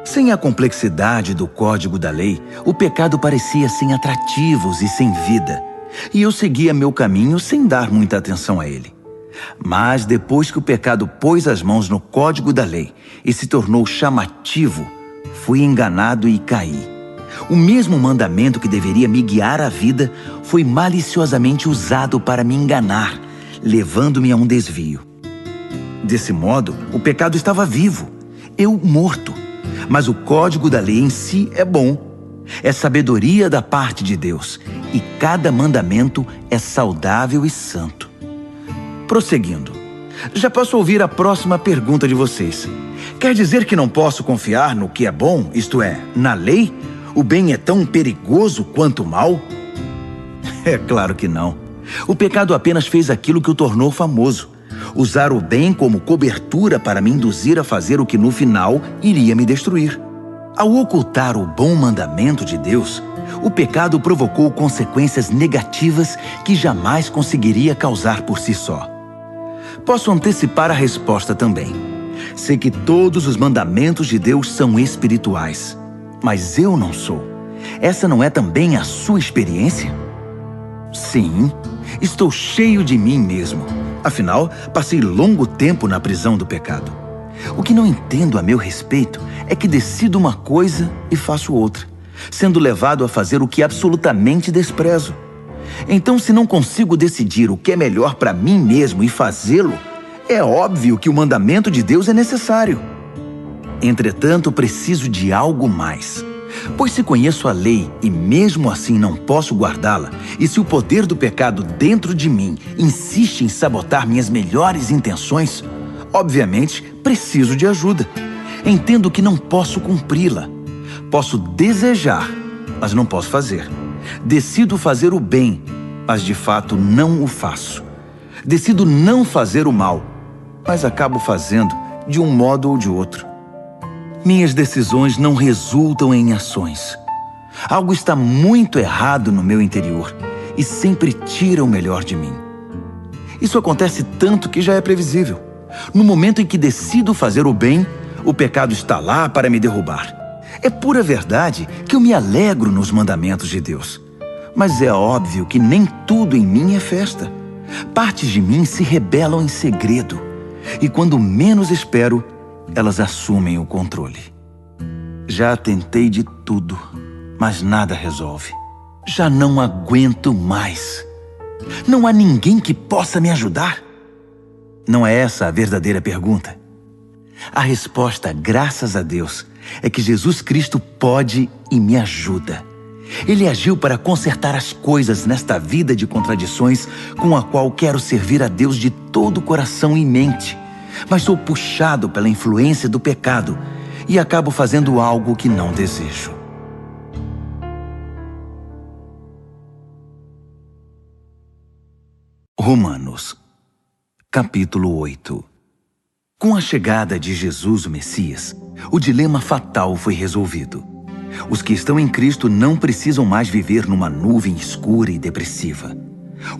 Sem a complexidade do código da lei, o pecado parecia sem atrativos e sem vida, e eu seguia meu caminho sem dar muita atenção a ele. Mas depois que o pecado pôs as mãos no código da lei e se tornou chamativo, fui enganado e caí. O mesmo mandamento que deveria me guiar à vida foi maliciosamente usado para me enganar, levando-me a um desvio. Desse modo, o pecado estava vivo, eu morto. Mas o código da lei em si é bom. É sabedoria da parte de Deus, e cada mandamento é saudável e santo. Prosseguindo, já posso ouvir a próxima pergunta de vocês. Quer dizer que não posso confiar no que é bom, isto é, na lei? O bem é tão perigoso quanto o mal? É claro que não. O pecado apenas fez aquilo que o tornou famoso. Usar o bem como cobertura para me induzir a fazer o que no final iria me destruir. Ao ocultar o bom mandamento de Deus, o pecado provocou consequências negativas que jamais conseguiria causar por si só. Posso antecipar a resposta também. Sei que todos os mandamentos de Deus são espirituais, mas eu não sou. Essa não é também a sua experiência? Sim, estou cheio de mim mesmo. Afinal, passei longo tempo na prisão do pecado. O que não entendo a meu respeito é que decido uma coisa e faço outra, sendo levado a fazer o que absolutamente desprezo. Então, se não consigo decidir o que é melhor para mim mesmo e fazê-lo, é óbvio que o mandamento de Deus é necessário. Entretanto, preciso de algo mais. Pois se conheço a lei e mesmo assim não posso guardá-la, e se o poder do pecado dentro de mim insiste em sabotar minhas melhores intenções, obviamente preciso de ajuda. Entendo que não posso cumpri-la. Posso desejar, mas não posso fazer. Decido fazer o bem, mas de fato não o faço. Decido não fazer o mal, mas acabo fazendo de um modo ou de outro. Minhas decisões não resultam em ações. Algo está muito errado no meu interior e sempre tira o melhor de mim. Isso acontece tanto que já é previsível. No momento em que decido fazer o bem, o pecado está lá para me derrubar. É pura verdade que eu me alegro nos mandamentos de Deus. Mas é óbvio que nem tudo em mim é festa. Partes de mim se rebelam em segredo. E quando menos espero, elas assumem o controle. Já tentei de tudo, mas nada resolve. Já não aguento mais. Não há ninguém que possa me ajudar? Não é essa a verdadeira pergunta? A resposta, graças a Deus, é que Jesus Cristo pode e me ajuda. Ele agiu para consertar as coisas nesta vida de contradições com a qual quero servir a Deus de todo o coração e mente, mas sou puxado pela influência do pecado e acabo fazendo algo que não desejo. Romanos, capítulo 8. Com a chegada de Jesus, o Messias, o dilema fatal foi resolvido. Os que estão em Cristo não precisam mais viver numa nuvem escura e depressiva.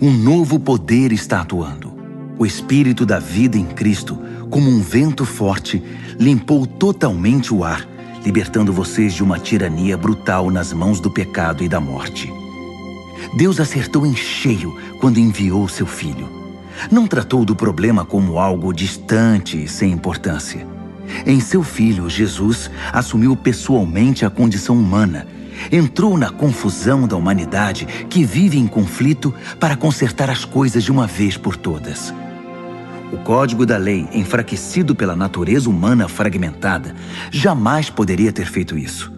Um novo poder está atuando. O Espírito da vida em Cristo, como um vento forte, limpou totalmente o ar, libertando vocês de uma tirania brutal nas mãos do pecado e da morte. Deus acertou em cheio quando enviou seu Filho. Não tratou do problema como algo distante e sem importância. Em seu Filho, Jesus assumiu pessoalmente a condição humana, entrou na confusão da humanidade que vive em conflito para consertar as coisas de uma vez por todas. O código da lei, enfraquecido pela natureza humana fragmentada, jamais poderia ter feito isso.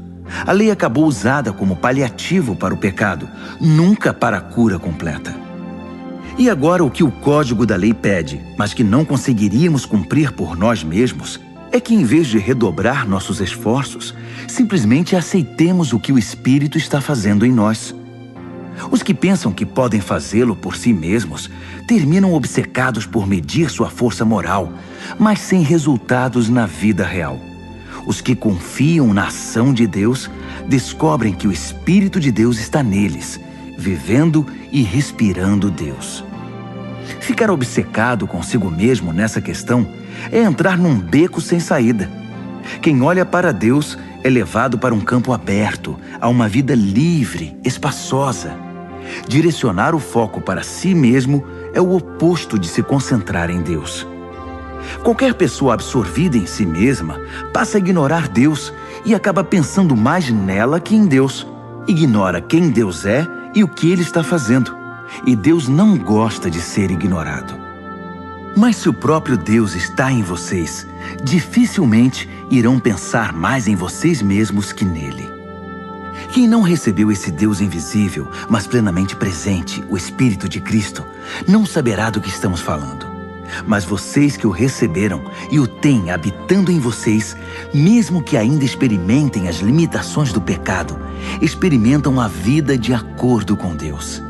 A lei acabou usada como paliativo para o pecado, nunca para a cura completa. E agora o que o código da lei pede, mas que não conseguiríamos cumprir por nós mesmos, é que em vez de redobrar nossos esforços, simplesmente aceitemos o que o Espírito está fazendo em nós. Os que pensam que podem fazê-lo por si mesmos terminam obcecados por medir sua força moral, mas sem resultados na vida real. Os que confiam na ação de Deus descobrem que o Espírito de Deus está neles, vivendo e respirando Deus. Ficar obcecado consigo mesmo nessa questão é entrar num beco sem saída. Quem olha para Deus é levado para um campo aberto, a uma vida livre, espaçosa. Direcionar o foco para si mesmo é o oposto de se concentrar em Deus. Qualquer pessoa absorvida em si mesma passa a ignorar Deus e acaba pensando mais nela que em Deus. Ignora quem Deus é e o que Ele está fazendo. E Deus não gosta de ser ignorado. Mas se o próprio Deus está em vocês, dificilmente irão pensar mais em vocês mesmos que nele. Quem não recebeu esse Deus invisível, mas plenamente presente, o Espírito de Cristo, não saberá do que estamos falando. Mas vocês que o receberam e o têm habitando em vocês, mesmo que ainda experimentem as limitações do pecado, experimentam a vida de acordo com Deus.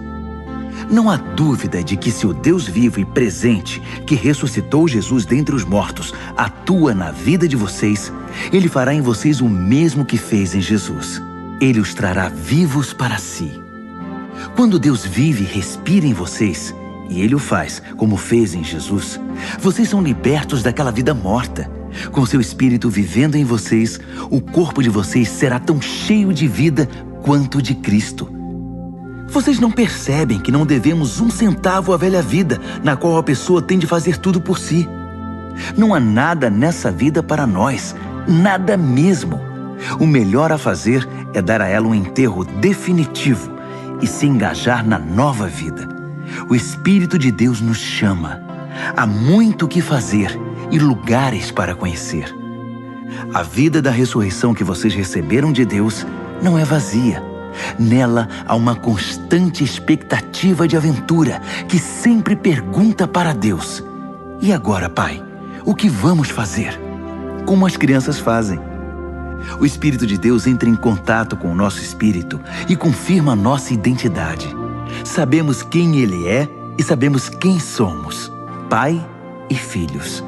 Não há dúvida de que se o Deus vivo e presente, que ressuscitou Jesus dentre os mortos, atua na vida de vocês, Ele fará em vocês o mesmo que fez em Jesus. Ele os trará vivos para si. Quando Deus vive e respira em vocês, e Ele o faz, como fez em Jesus, vocês são libertos daquela vida morta. Com seu Espírito vivendo em vocês, o corpo de vocês será tão cheio de vida quanto de Cristo. Vocês não percebem que não devemos um centavo à velha vida, na qual a pessoa tem de fazer tudo por si. Não há nada nessa vida para nós, nada mesmo. O melhor a fazer é dar a ela um enterro definitivo e se engajar na nova vida. O Espírito de Deus nos chama. Há muito o que fazer e lugares para conhecer. A vida da ressurreição que vocês receberam de Deus não é vazia. Nela há uma constante expectativa de aventura que sempre pergunta para Deus: e agora, Pai, o que vamos fazer? Como as crianças fazem. O Espírito de Deus entra em contato com o nosso espírito e confirma a nossa identidade. Sabemos quem Ele é e sabemos quem somos, Pai e filhos.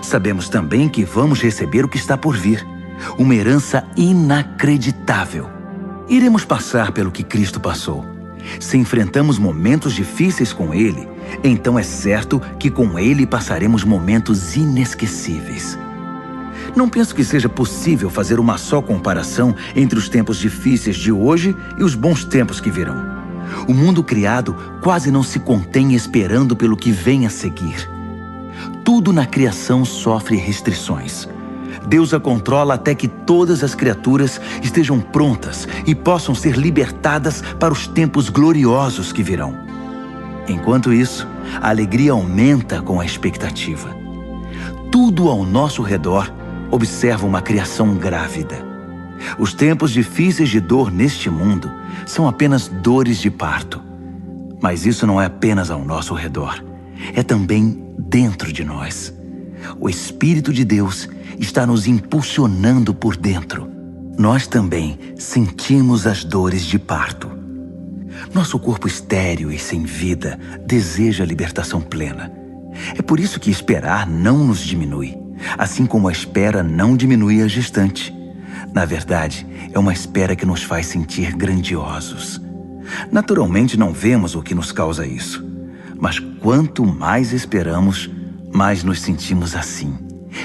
Sabemos também que vamos receber o que está por vir, uma herança inacreditável. Iremos passar pelo que Cristo passou. Se enfrentamos momentos difíceis com Ele, então é certo que com Ele passaremos momentos inesquecíveis. Não penso que seja possível fazer uma só comparação entre os tempos difíceis de hoje e os bons tempos que virão. O mundo criado quase não se contém esperando pelo que vem a seguir. Tudo na criação sofre restrições. Deus a controla até que todas as criaturas estejam prontas e possam ser libertadas para os tempos gloriosos que virão. Enquanto isso, a alegria aumenta com a expectativa. Tudo ao nosso redor observa uma criação grávida. Os tempos difíceis de dor neste mundo são apenas dores de parto. Mas isso não é apenas ao nosso redor, é também dentro de nós. O Espírito de Deus está nos impulsionando por dentro. Nós também sentimos as dores de parto. Nosso corpo estéril e sem vida deseja a libertação plena. É por isso que esperar não nos diminui, assim como a espera não diminui a gestante. Na verdade, é uma espera que nos faz sentir grandiosos. Naturalmente não vemos o que nos causa isso, mas quanto mais esperamos, mais nos sentimos assim,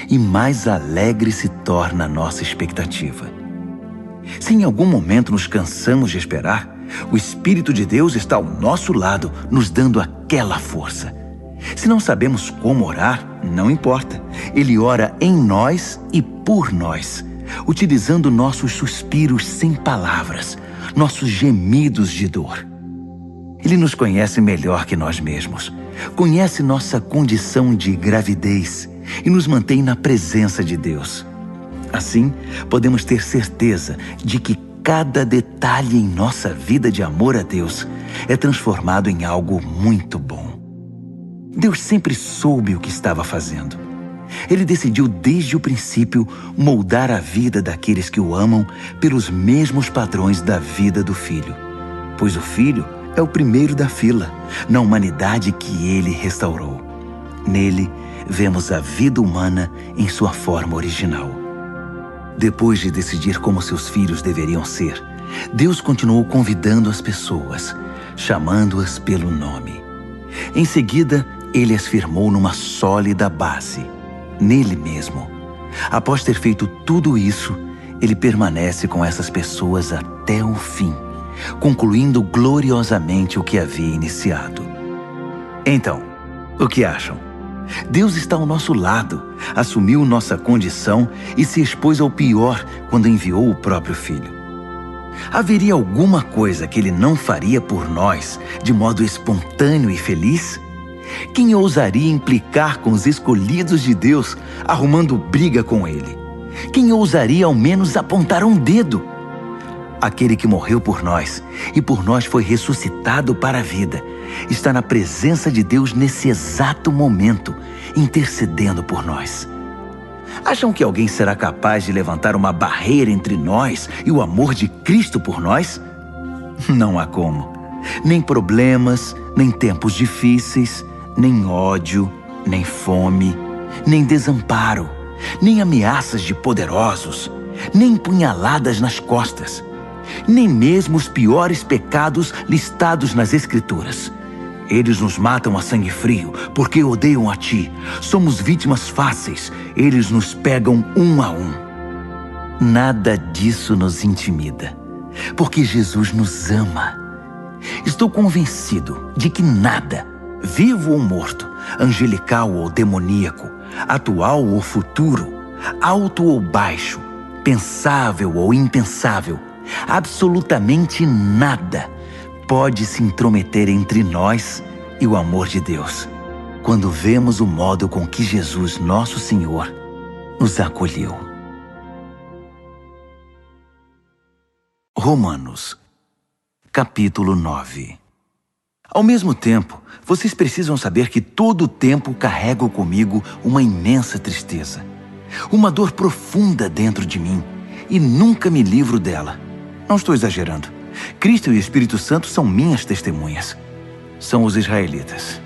e mais alegre se torna a nossa expectativa. Se em algum momento nos cansamos de esperar, o Espírito de Deus está ao nosso lado, nos dando aquela força. Se não sabemos como orar, não importa. Ele ora em nós e por nós, utilizando nossos suspiros sem palavras, nossos gemidos de dor. Ele nos conhece melhor que nós mesmos, conhece nossa condição de gravidez e nos mantém na presença de Deus. Assim, podemos ter certeza de que cada detalhe em nossa vida de amor a Deus é transformado em algo muito bom. Deus sempre soube o que estava fazendo. Ele decidiu desde o princípio moldar a vida daqueles que o amam pelos mesmos padrões da vida do Filho, pois o Filho é o primeiro da fila, na humanidade que ele restaurou. Nele, vemos a vida humana em sua forma original. Depois de decidir como seus filhos deveriam ser, Deus continuou convidando as pessoas, chamando-as pelo nome. Em seguida, ele as firmou numa sólida base, nele mesmo. Após ter feito tudo isso, ele permanece com essas pessoas até o fim, concluindo gloriosamente o que havia iniciado. Então, o que acham? Deus está ao nosso lado, assumiu nossa condição e se expôs ao pior quando enviou o próprio Filho. Haveria alguma coisa que ele não faria por nós de modo espontâneo e feliz? Quem ousaria implicar com os escolhidos de Deus, arrumando briga com ele? Quem ousaria ao menos apontar um dedo? Aquele que morreu por nós e por nós foi ressuscitado para a vida, está na presença de Deus nesse exato momento, intercedendo por nós. Acham que alguém será capaz de levantar uma barreira entre nós e o amor de Cristo por nós? Não há como. Nem problemas, nem tempos difíceis, nem ódio, nem fome, nem desamparo, nem ameaças de poderosos, nem punhaladas nas costas, nem mesmo os piores pecados listados nas Escrituras. Eles nos matam a sangue frio porque odeiam a ti. Somos vítimas fáceis. Eles nos pegam um a um. Nada disso nos intimida, porque Jesus nos ama. Estou convencido de que nada, vivo ou morto, angelical ou demoníaco, atual ou futuro, alto ou baixo, pensável ou impensável, absolutamente nada pode se intrometer entre nós e o amor de Deus, quando vemos o modo com que Jesus, nosso Senhor, nos acolheu. Romanos, capítulo 9. Ao mesmo tempo, vocês precisam saber que todo o tempo carrego comigo uma imensa tristeza, uma dor profunda dentro de mim, e nunca me livro dela. Não estou exagerando. Cristo e o Espírito Santo são minhas testemunhas. São os israelitas.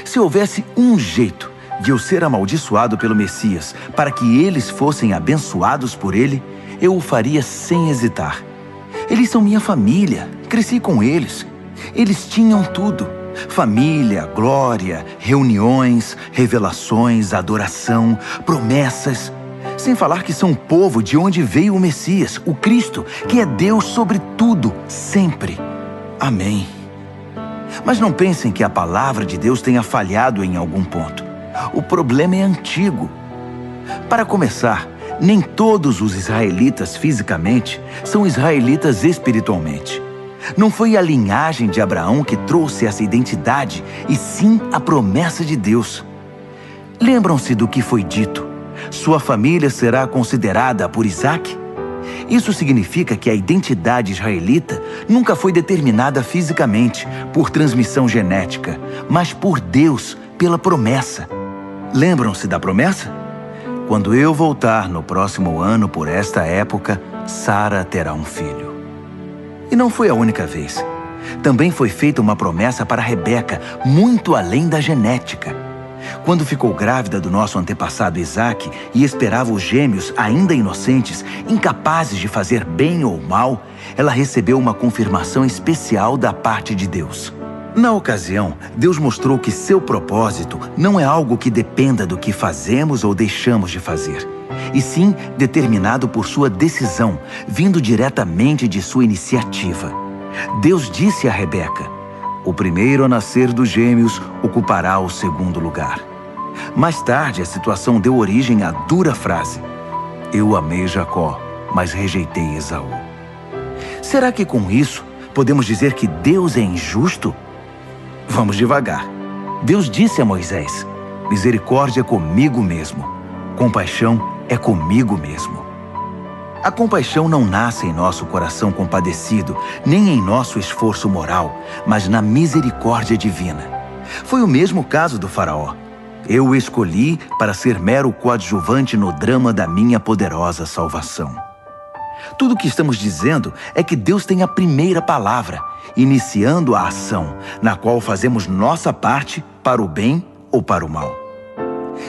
Se houvesse um jeito de eu ser amaldiçoado pelo Messias para que eles fossem abençoados por ele, eu o faria sem hesitar. Eles são minha família, cresci com eles. Eles tinham tudo: família, glória, reuniões, revelações, adoração, promessas. Sem falar que são o povo de onde veio o Messias, o Cristo, que é Deus sobre tudo, sempre. Amém. Mas não pensem que a palavra de Deus tenha falhado em algum ponto. O problema é antigo. Para começar, nem todos os israelitas fisicamente são israelitas espiritualmente. Não foi a linhagem de Abraão que trouxe essa identidade, e sim a promessa de Deus. Lembram-se do que foi dito? Sua família será considerada por Isaque? Isso significa que a identidade israelita nunca foi determinada fisicamente, por transmissão genética, mas por Deus, pela promessa. Lembram-se da promessa? Quando eu voltar no próximo ano por esta época, Sara terá um filho. E não foi a única vez. Também foi feita uma promessa para Rebeca, muito além da genética. Quando ficou grávida do nosso antepassado Isaque e esperava os gêmeos ainda inocentes, incapazes de fazer bem ou mal, ela recebeu uma confirmação especial da parte de Deus. Na ocasião, Deus mostrou que seu propósito não é algo que dependa do que fazemos ou deixamos de fazer, e sim determinado por sua decisão, vindo diretamente de sua iniciativa. Deus disse a Rebeca: o primeiro a nascer dos gêmeos ocupará o segundo lugar. Mais tarde, a situação deu origem à dura frase: eu amei Jacó, mas rejeitei Esaú. Será que com isso podemos dizer que Deus é injusto? Vamos devagar. Deus disse a Moisés: misericórdia é comigo mesmo, compaixão é comigo mesmo. A compaixão não nasce em nosso coração compadecido, nem em nosso esforço moral, mas na misericórdia divina. Foi o mesmo caso do faraó. Eu o escolhi para ser mero coadjuvante no drama da minha poderosa salvação. Tudo o que estamos dizendo é que Deus tem a primeira palavra, iniciando a ação, na qual fazemos nossa parte para o bem ou para o mal.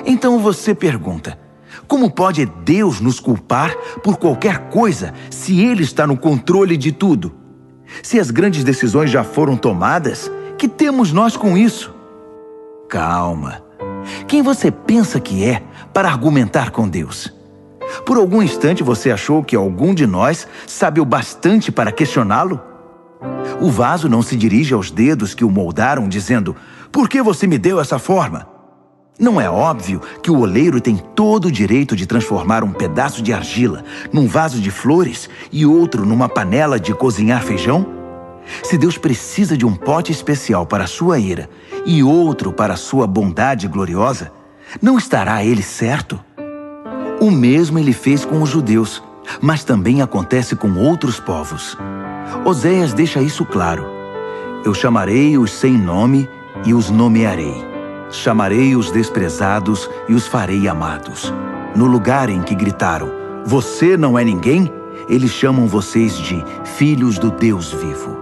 Então você pergunta: como pode Deus nos culpar por qualquer coisa se Ele está no controle de tudo? Se as grandes decisões já foram tomadas, que temos nós com isso? Calma. Quem você pensa que é para argumentar com Deus? Por algum instante você achou que algum de nós sabe o bastante para questioná-lo? O vaso não se dirige aos dedos que o moldaram dizendo: por que você me deu essa forma? Não é óbvio que o oleiro tem todo o direito de transformar um pedaço de argila num vaso de flores e outro numa panela de cozinhar feijão? Se Deus precisa de um pote especial para a sua ira e outro para a sua bondade gloriosa, não estará Ele certo? O mesmo Ele fez com os judeus, mas também acontece com outros povos. Oséias deixa isso claro: eu chamarei os sem nome e os nomearei. Chamarei os desprezados e os farei amados. No lugar em que gritaram: você não é ninguém, eles chamam vocês de filhos do Deus vivo.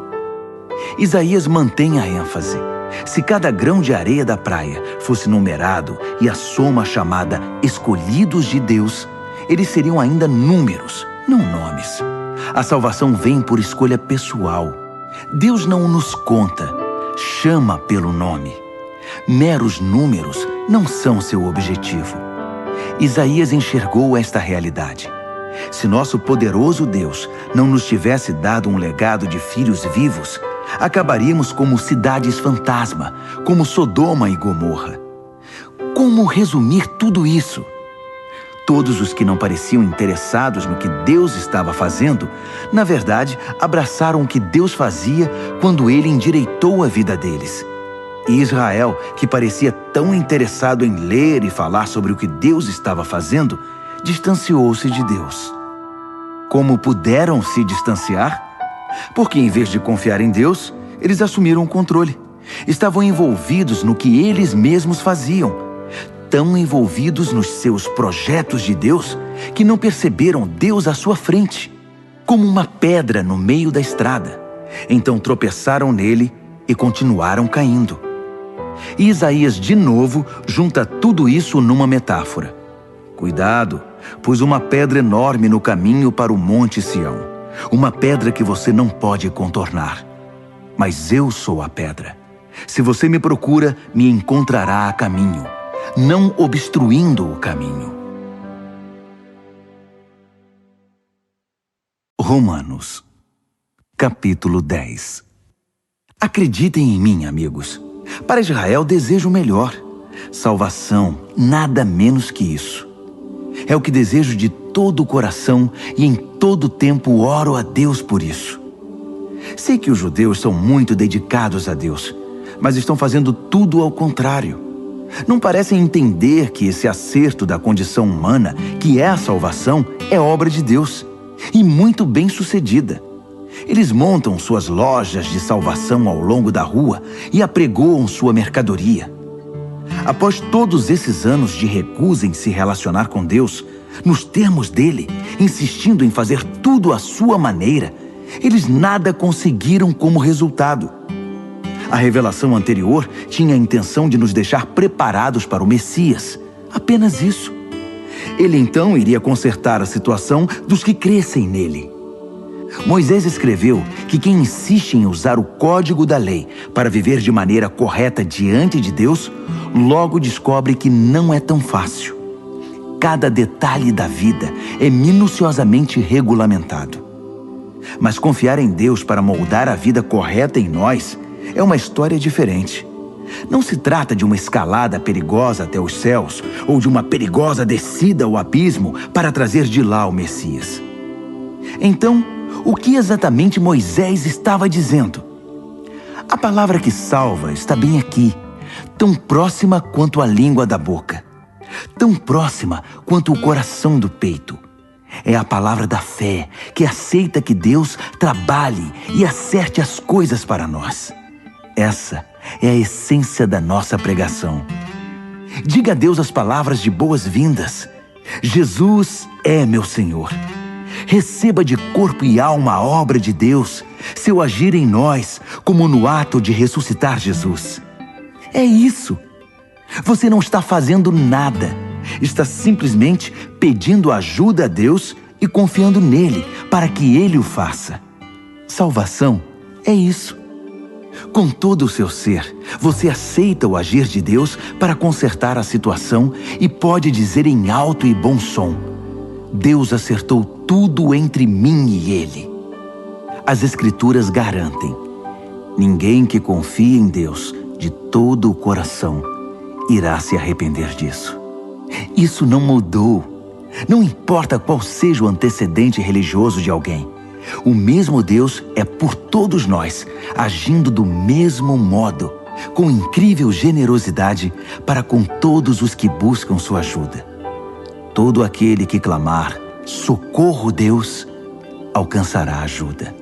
Isaías mantém a ênfase. Se cada grão de areia da praia fosse numerado e a soma chamada escolhidos de Deus, eles seriam ainda números, não nomes. A salvação vem por escolha pessoal. Deus não nos conta, chama pelo nome. Meros números não são seu objetivo. Isaías enxergou esta realidade. Se nosso poderoso Deus não nos tivesse dado um legado de filhos vivos, acabaríamos como cidades fantasma, como Sodoma e Gomorra. Como resumir tudo isso? Todos os que não pareciam interessados no que Deus estava fazendo, na verdade, abraçaram o que Deus fazia quando Ele endireitou a vida deles. E Israel, que parecia tão interessado em ler e falar sobre o que Deus estava fazendo, distanciou-se de Deus. Como puderam se distanciar? Porque em vez de confiar em Deus, eles assumiram o controle. Estavam envolvidos no que eles mesmos faziam, tão envolvidos nos seus projetos de Deus que não perceberam Deus à sua frente, como uma pedra no meio da estrada. Então tropeçaram nele e continuaram caindo. E Isaías de novo junta tudo isso numa metáfora. Cuidado, pus uma pedra enorme no caminho para o Monte Sião, uma pedra que você não pode contornar. Mas eu sou a pedra. Se você me procura, me encontrará a caminho, não obstruindo o caminho. Romanos, capítulo 10. Acreditem em mim, amigos. Para Israel desejo o melhor. Salvação, nada menos que isso. É o que desejo de todo o coração e em todo tempo oro a Deus por isso. Sei que os judeus são muito dedicados a Deus, mas estão fazendo tudo ao contrário. Não parecem entender que esse acerto da condição humana, que é a salvação, é obra de Deus, e muito bem sucedida. Eles montam suas lojas de salvação ao longo da rua e apregoam sua mercadoria. Após todos esses anos de recusa em se relacionar com Deus, nos termos dele, insistindo em fazer tudo à sua maneira, eles nada conseguiram como resultado. A revelação anterior tinha a intenção de nos deixar preparados para o Messias, apenas isso. Ele então iria consertar a situação dos que crescem nele. Moisés escreveu que quem insiste em usar o código da lei para viver de maneira correta diante de Deus, logo descobre que não é tão fácil. Cada detalhe da vida é minuciosamente regulamentado. Mas confiar em Deus para moldar a vida correta em nós é uma história diferente. Não se trata de uma escalada perigosa até os céus ou de uma perigosa descida ao abismo para trazer de lá o Messias. Então, o que exatamente Moisés estava dizendo? A palavra que salva está bem aqui, tão próxima quanto a língua da boca, tão próxima quanto o coração do peito. É a palavra da fé, que aceita que Deus trabalhe e acerte as coisas para nós. Essa é a essência da nossa pregação. Diga a Deus as palavras de boas-vindas. Jesus é meu Senhor. Receba de corpo e alma a obra de Deus, seu agir em nós, como no ato de ressuscitar Jesus. É isso. Você não está fazendo nada. Está simplesmente pedindo ajuda a Deus e confiando nele para que ele o faça. Salvação é isso. Com todo o seu ser, você aceita o agir de Deus para consertar a situação e pode dizer em alto e bom som: Deus acertou tudo entre mim e ele. As Escrituras garantem: ninguém que confie em Deus de todo o coração irá se arrepender disso. Isso não mudou. Não importa qual seja o antecedente religioso de alguém. O mesmo Deus é por todos nós, agindo do mesmo modo, com incrível generosidade para com todos os que buscam sua ajuda. Todo aquele que clamar, socorro Deus, alcançará ajuda.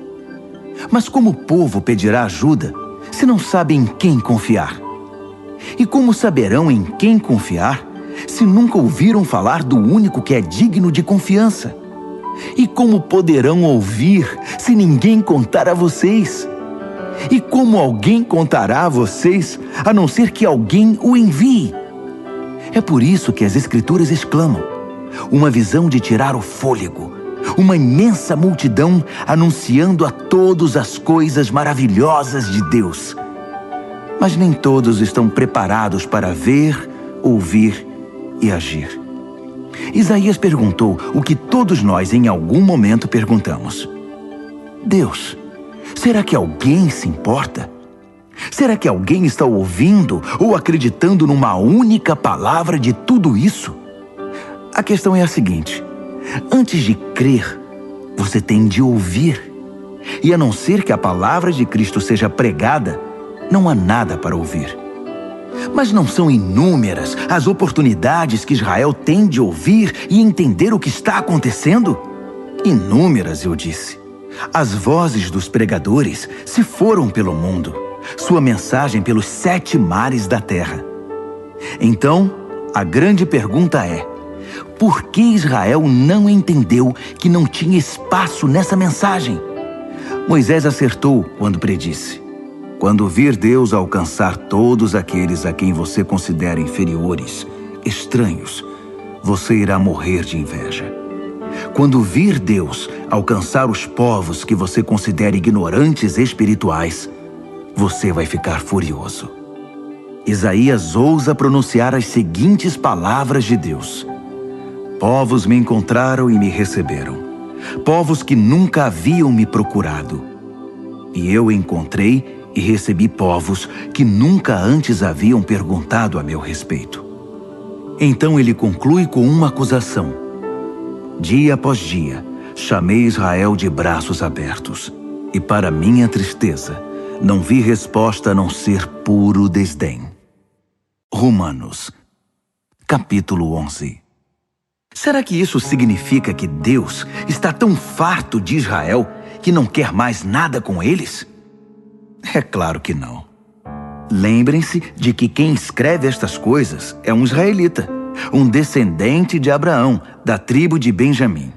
Mas como o povo pedirá ajuda se não sabe em quem confiar? E como saberão em quem confiar se nunca ouviram falar do único que é digno de confiança? E como poderão ouvir se ninguém contar a vocês? E como alguém contará a vocês, a não ser que alguém o envie? É por isso que as Escrituras exclamam: uma visão de tirar o fôlego, uma imensa multidão anunciando a todos as coisas maravilhosas de Deus. Mas nem todos estão preparados para ver, ouvir e agir. Isaías perguntou o que todos nós em algum momento perguntamos: Deus, será que alguém se importa? Será que alguém está ouvindo ou acreditando numa única palavra de tudo isso? A questão é a seguinte: antes de crer, você tem de ouvir. E a não ser que a palavra de Cristo seja pregada, não há nada para ouvir. Mas não são inúmeras as oportunidades que Israel tem de ouvir e entender o que está acontecendo? Inúmeras, eu disse. As vozes dos pregadores se foram pelo mundo, sua mensagem pelos 7 mares da terra. Então, a grande pergunta é: por que Israel não entendeu que não tinha espaço nessa mensagem? Moisés acertou quando predisse: quando vir Deus alcançar todos aqueles a quem você considera inferiores, estranhos, você irá morrer de inveja. Quando vir Deus alcançar os povos que você considera ignorantes espirituais, você vai ficar furioso. Isaías ousa pronunciar as seguintes palavras de Deus: povos me encontraram e me receberam. povos que nunca haviam me procurado. E eu encontrei e recebi povos que nunca antes haviam perguntado a meu respeito. Então ele conclui com uma acusação. Dia após dia, chamei Israel de braços abertos, e para minha tristeza, não vi resposta a não ser puro desdém. Romanos, capítulo 11. Será que isso significa que Deus está tão farto de Israel que não quer mais nada com eles? É claro que não. Lembrem-se de que quem escreve estas coisas é um israelita, um descendente de Abraão, da tribo de Benjamim.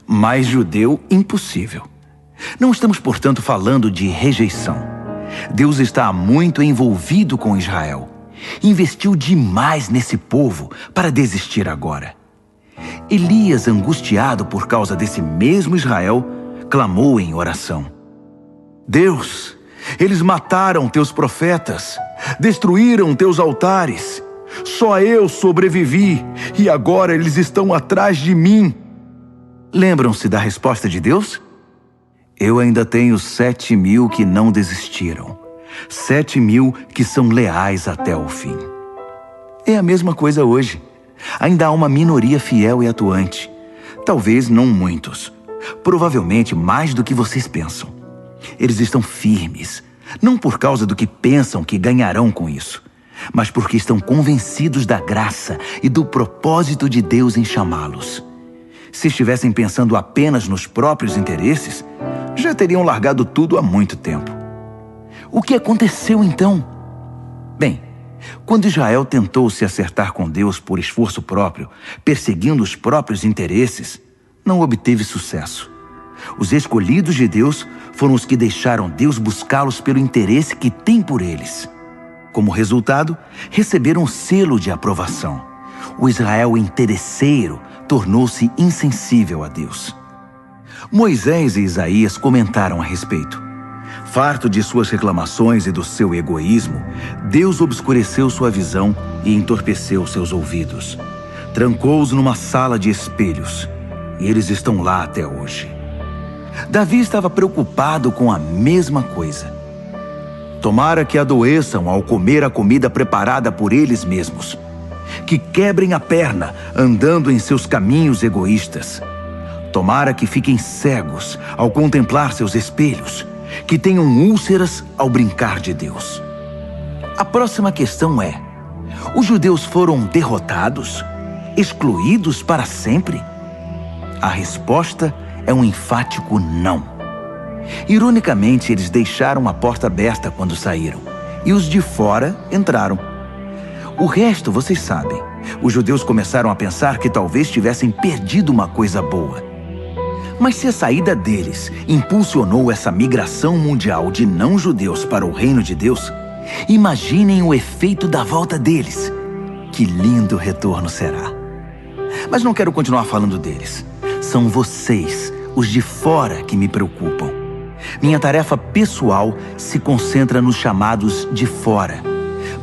Mais judeu, impossível. Não estamos, portanto, falando de rejeição. Deus está muito envolvido com Israel. Investiu demais nesse povo para desistir agora. Elias, angustiado por causa desse mesmo Israel, clamou em oração. Deus, eles mataram teus profetas, destruíram teus altares. Só eu sobrevivi e agora eles estão atrás de mim. Lembram-se da resposta de Deus? Eu ainda tenho 7.000 que não desistiram. 7.000 que são leais até o fim. É a mesma coisa hoje. Ainda há uma minoria fiel e atuante. Talvez não muitos. Provavelmente mais do que vocês pensam. Eles estão firmes, não por causa do que pensam que ganharão com isso, mas porque estão convencidos da graça e do propósito de Deus em chamá-los. Se estivessem pensando apenas nos próprios interesses, já teriam largado tudo há muito tempo. O que aconteceu então? Bem, quando Israel tentou se acertar com Deus por esforço próprio, perseguindo os próprios interesses, não obteve sucesso. Os escolhidos de Deus foram os que deixaram Deus buscá-los pelo interesse que tem por eles. Como resultado, receberam um selo de aprovação. O Israel interesseiro tornou-se insensível a Deus. Moisés e Isaías comentaram a respeito. Farto de suas reclamações e do seu egoísmo, Deus obscureceu sua visão e entorpeceu seus ouvidos. Trancou-os numa sala de espelhos, e eles estão lá até hoje. Davi estava preocupado com a mesma coisa. Tomara que adoeçam ao comer a comida preparada por eles mesmos. Que quebrem a perna andando em seus caminhos egoístas. Tomara que fiquem cegos ao contemplar seus espelhos. Que tenham úlceras ao brincar de Deus. A próxima questão é: os judeus foram derrotados? Excluídos para sempre? A resposta é um enfático não. Ironicamente, eles deixaram a porta aberta quando saíram, e os de fora entraram. O resto, vocês sabem. Os judeus começaram a pensar que talvez tivessem perdido uma coisa boa. Mas se a saída deles impulsionou essa migração mundial de não-judeus para o reino de Deus, imaginem o efeito da volta deles. Que lindo retorno será. Mas não quero continuar falando deles. São vocês, os de fora, que me preocupam. Minha tarefa pessoal se concentra nos chamados de fora.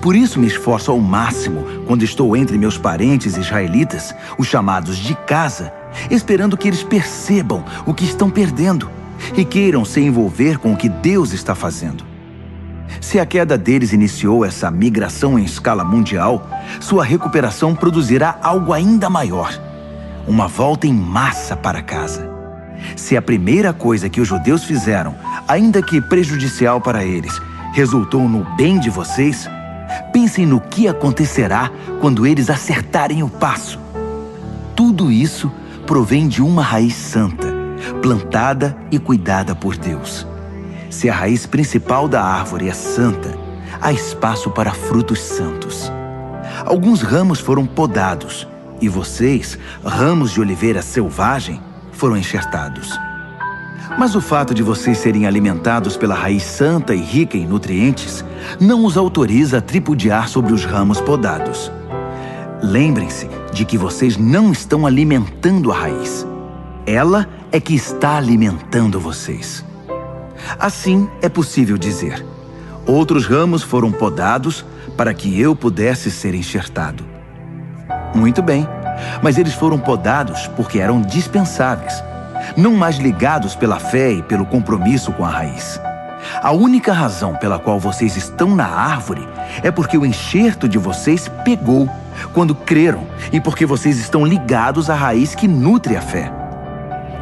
Por isso me esforço ao máximo quando estou entre meus parentes israelitas, os chamados de casa, esperando que eles percebam o que estão perdendo e queiram se envolver com o que Deus está fazendo. Se a queda deles iniciou essa migração em escala mundial, sua recuperação produzirá algo ainda maior. Uma volta em massa para casa. Se a primeira coisa que os judeus fizeram, ainda que prejudicial para eles, resultou no bem de vocês, pensem no que acontecerá quando eles acertarem o passo. Tudo isso provém de uma raiz santa, plantada e cuidada por Deus. Se a raiz principal da árvore é santa, há espaço para frutos santos. Alguns ramos foram podados, e vocês, ramos de oliveira selvagem, foram enxertados. Mas o fato de vocês serem alimentados pela raiz santa e rica em nutrientes não os autoriza a tripudiar sobre os ramos podados. Lembrem-se de que vocês não estão alimentando a raiz. Ela é que está alimentando vocês. Assim é possível dizer: outros ramos foram podados para que eu pudesse ser enxertado. Muito bem, mas eles foram podados porque eram dispensáveis. não mais ligados pela fé e pelo compromisso com a raiz. A única razão pela qual vocês estão na árvore é porque o enxerto de vocês pegou quando creram e porque vocês estão ligados à raiz que nutre a fé.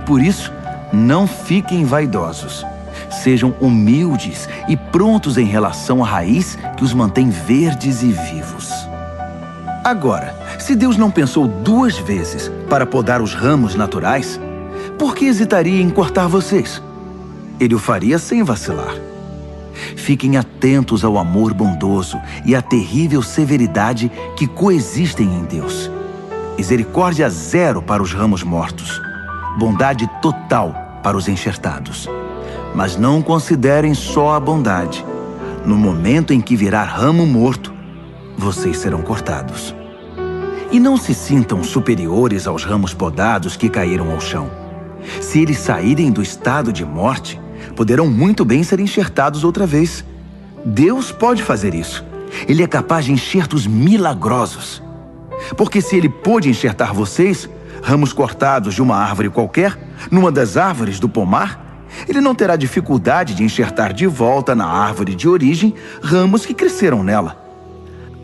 Por isso, não fiquem vaidosos. Sejam humildes e prontos em relação à raiz que os mantém verdes e vivos. Agora, se Deus não pensou 2 vezes para podar os ramos naturais, por que hesitaria em cortar vocês? Ele o faria sem vacilar. Fiquem atentos ao amor bondoso e à terrível severidade que coexistem em Deus. Misericórdia zero para os ramos mortos, bondade total para os enxertados. Mas não considerem só a bondade. No momento em que virar ramo morto, vocês serão cortados. E não se sintam superiores aos ramos podados que caíram ao chão. Se eles saírem do estado de morte, poderão muito bem ser enxertados outra vez. Deus pode fazer isso. Ele é capaz de enxertos milagrosos. Porque se Ele pôde enxertar vocês, ramos cortados de uma árvore qualquer, numa das árvores do pomar, Ele não terá dificuldade de enxertar de volta na árvore de origem ramos que cresceram nela.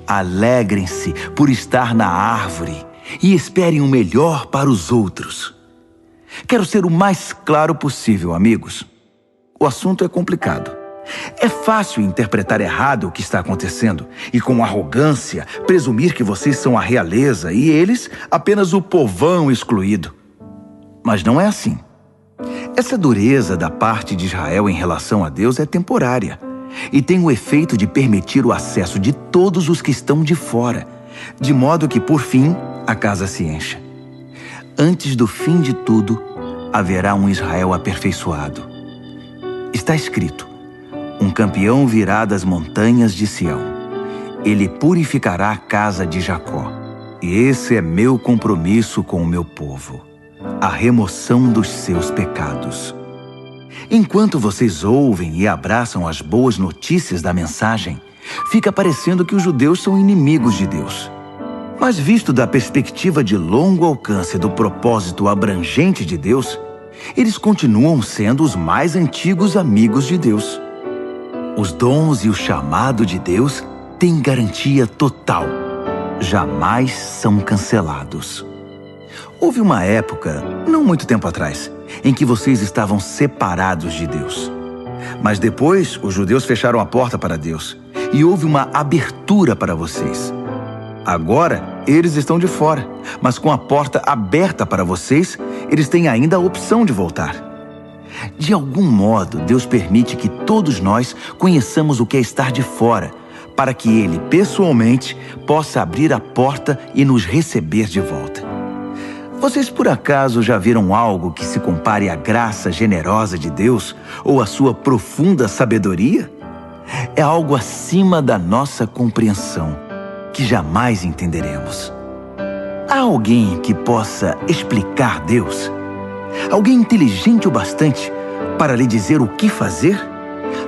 Alegrem-se por estar na árvore e esperem o melhor para os outros. Quero ser o mais claro possível, amigos. O assunto é complicado. É fácil interpretar errado o que está acontecendo e, com arrogância, presumir que vocês são a realeza e eles apenas o povão excluído. Mas não é assim. Essa dureza da parte de Israel em relação a Deus é temporária e tem o efeito de permitir o acesso de todos os que estão de fora, de modo que, por fim, a casa se encha. Antes do fim de tudo, haverá um Israel aperfeiçoado. Está escrito: um campeão virá das montanhas de Sião. Ele purificará a casa de Jacó. E esse é meu compromisso com o meu povo: a remoção dos seus pecados. Enquanto vocês ouvem e abraçam as boas notícias da mensagem, fica parecendo que os judeus são inimigos de Deus. Mas visto da perspectiva de longo alcance do propósito abrangente de Deus, eles continuam sendo os mais antigos amigos de Deus. Os dons e o chamado de Deus têm garantia total. Jamais são cancelados. Houve uma época, não muito tempo atrás, em que vocês estavam separados de Deus. Mas depois, os judeus fecharam a porta para Deus e houve uma abertura para vocês. Agora, eles estão de fora, mas com a porta aberta para vocês, eles têm ainda a opção de voltar. De algum modo, Deus permite que todos nós conheçamos o que é estar de fora, para que Ele, pessoalmente, possa abrir a porta e nos receber de volta. Vocês, por acaso, já viram algo que se compare à graça generosa de Deus ou à sua profunda sabedoria? É algo acima da nossa compreensão, que jamais entenderemos. Há alguém que possa explicar Deus? Alguém inteligente o bastante para lhe dizer o que fazer?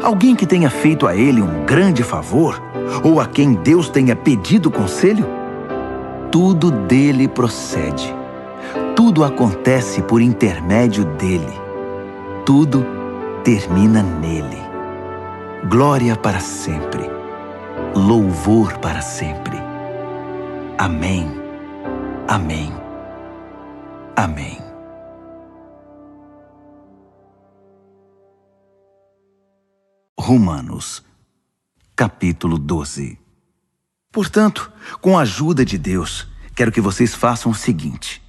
Alguém que tenha feito a ele um grande favor? Ou a quem Deus tenha pedido conselho? Tudo dele procede. Tudo acontece por intermédio dele. Tudo termina nele. Glória para sempre. Louvor para sempre. Amém. Amém. Amém. Romanos, capítulo 12. Portanto, com a ajuda de Deus, quero que vocês façam o seguinte: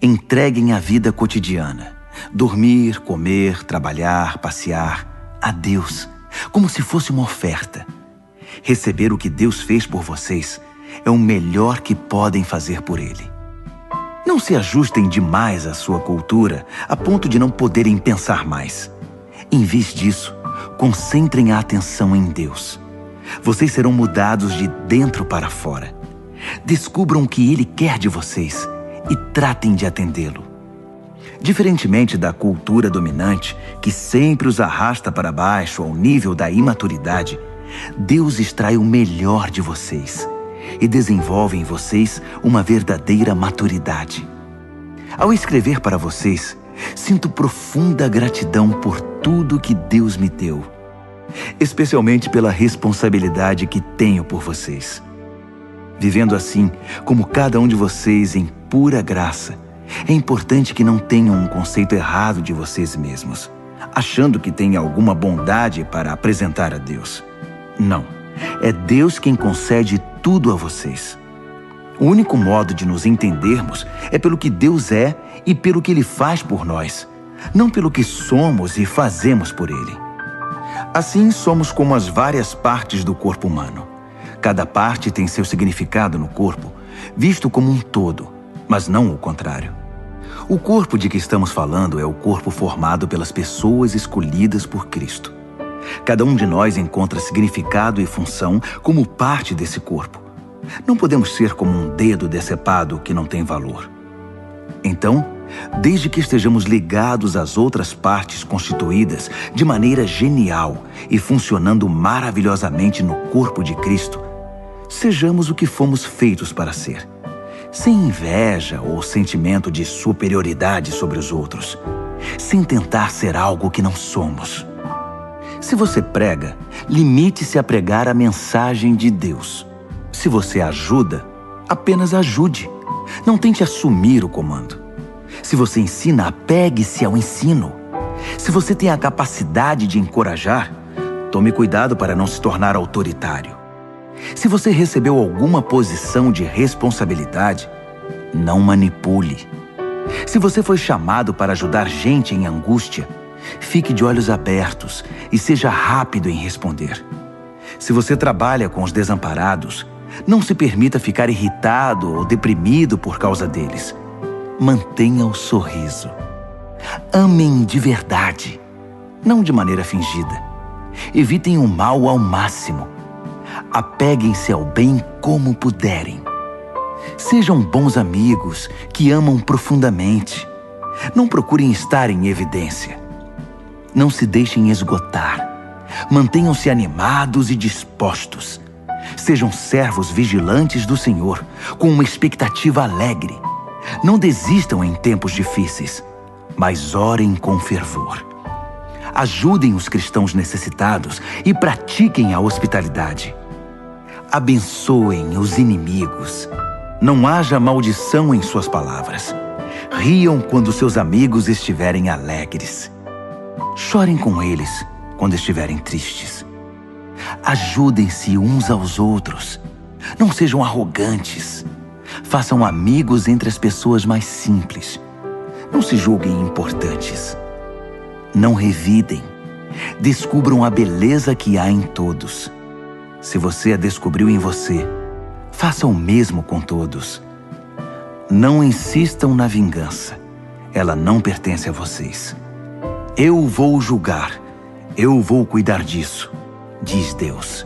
entreguem a vida cotidiana, dormir, comer, trabalhar, passear, a Deus, como se fosse uma oferta. Receber o que Deus fez por vocês é o melhor que podem fazer por Ele. Não se ajustem demais à sua cultura, a ponto de não poderem pensar mais. Em vez disso, concentrem a atenção em Deus. Vocês serão mudados de dentro para fora. Descubram o que Ele quer de vocês e tratem de atendê-lo. Diferentemente da cultura dominante, que sempre os arrasta para baixo ao nível da imaturidade, Deus extrai o melhor de vocês e desenvolve em vocês uma verdadeira maturidade. Ao escrever para vocês, Sinto profunda gratidão por tudo que Deus me deu, especialmente pela responsabilidade que tenho por vocês. Vivendo assim, como cada um de vocês em pura graça, é importante que não tenham um conceito errado de vocês mesmos, achando que têm alguma bondade para apresentar a Deus. Não, é Deus quem concede tudo a vocês. O único modo de nos entendermos é pelo que Deus é e pelo que Ele faz por nós, não pelo que somos e fazemos por Ele. Assim, somos como as várias partes do corpo humano. Cada parte tem seu significado no corpo, visto como um todo, mas não o contrário. O corpo de que estamos falando é o corpo formado pelas pessoas escolhidas por Cristo. Cada um de nós encontra significado e função como parte desse corpo. Não podemos ser como um dedo decepado que não tem valor. Então, desde que estejamos ligados às outras partes constituídas de maneira genial e funcionando maravilhosamente no corpo de Cristo, sejamos o que fomos feitos para ser, sem inveja ou sentimento de superioridade sobre os outros, sem tentar ser algo que não somos. Se você prega, limite-se a pregar a mensagem de Deus. Se você ajuda, apenas ajude. Não tente assumir o comando. Se você ensina, apegue-se ao ensino. Se você tem a capacidade de encorajar, tome cuidado para não se tornar autoritário. Se você recebeu alguma posição de responsabilidade, não manipule. Se você foi chamado para ajudar gente em angústia, fique de olhos abertos e seja rápido em responder. Se você trabalha com os desamparados, não se permita ficar irritado ou deprimido por causa deles. Mantenha o sorriso. Amem de verdade, não de maneira fingida. Evitem o mal ao máximo. Apeguem-se ao bem como puderem. Sejam bons amigos que amam profundamente. Não procurem estar em evidência. Não se deixem esgotar. Mantenham-se animados e dispostos. Sejam servos vigilantes do Senhor, com uma expectativa alegre. Não desistam em tempos difíceis, mas orem com fervor. Ajudem os cristãos necessitados e pratiquem a hospitalidade. Abençoem os inimigos. Não haja maldição em suas palavras. Riam quando seus amigos estiverem alegres. Chorem com eles quando estiverem tristes. Ajudem-se uns aos outros. Não sejam arrogantes. Façam amigos entre as pessoas mais simples. Não se julguem importantes. Não revidem. Descubram a beleza que há em todos. Se você a descobriu em você, faça o mesmo com todos. Não insistam na vingança. Ela não pertence a vocês. Eu vou julgar. Eu vou cuidar disso, diz Deus.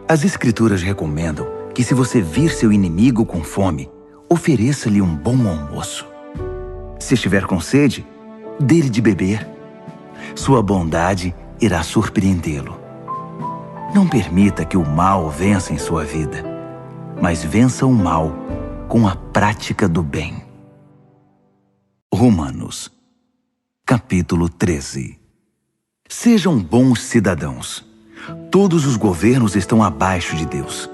As Escrituras recomendam que se você vir seu inimigo com fome, ofereça-lhe um bom almoço. Se estiver com sede, dê-lhe de beber. Sua bondade irá surpreendê-lo. Não permita que o mal vença em sua vida, mas vença o mal com a prática do bem. Romanos, capítulo 13. Sejam bons cidadãos. Todos os governos estão abaixo de Deus.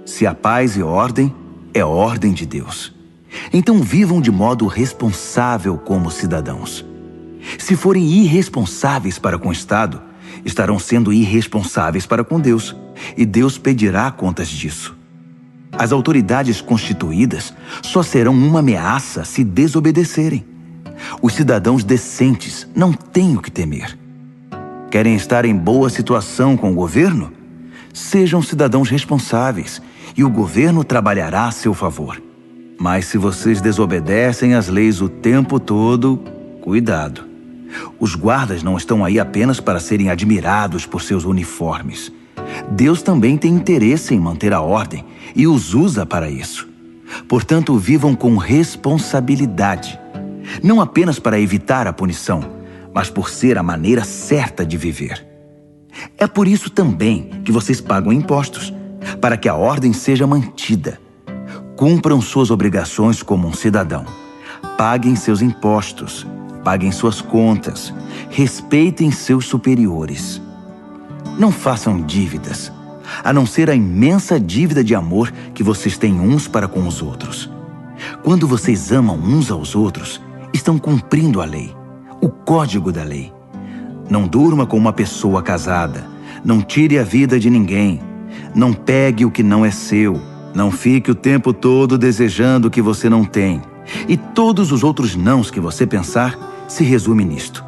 Se há paz e ordem, é ordem de Deus. Então vivam de modo responsável como cidadãos. Se forem irresponsáveis para com o Estado, estarão sendo irresponsáveis para com Deus, e Deus pedirá contas disso. As autoridades constituídas só serão uma ameaça se desobedecerem. Os cidadãos decentes não têm o que temer. Querem estar em boa situação com o governo? Sejam cidadãos responsáveis, e o governo trabalhará a seu favor. Mas se vocês desobedecem às leis o tempo todo, cuidado. Os guardas não estão aí apenas para serem admirados por seus uniformes. Deus também tem interesse em manter a ordem e os usa para isso. Portanto, vivam com responsabilidade, não apenas para evitar a punição, mas por ser a maneira certa de viver. É por isso também que vocês pagam impostos, para que a ordem seja mantida. Cumpram suas obrigações como um cidadão. Paguem seus impostos. paguem suas contas, respeitem seus superiores. Não façam dívidas, a não ser a imensa dívida de amor que vocês têm uns para com os outros. Quando vocês amam uns aos outros, estão cumprindo a lei, o código da lei. Não durma com uma pessoa casada, não tire a vida de ninguém, não pegue o que não é seu, não fique o tempo todo desejando o que você não tem. E todos os outros nãos que você pensar se resume nisto.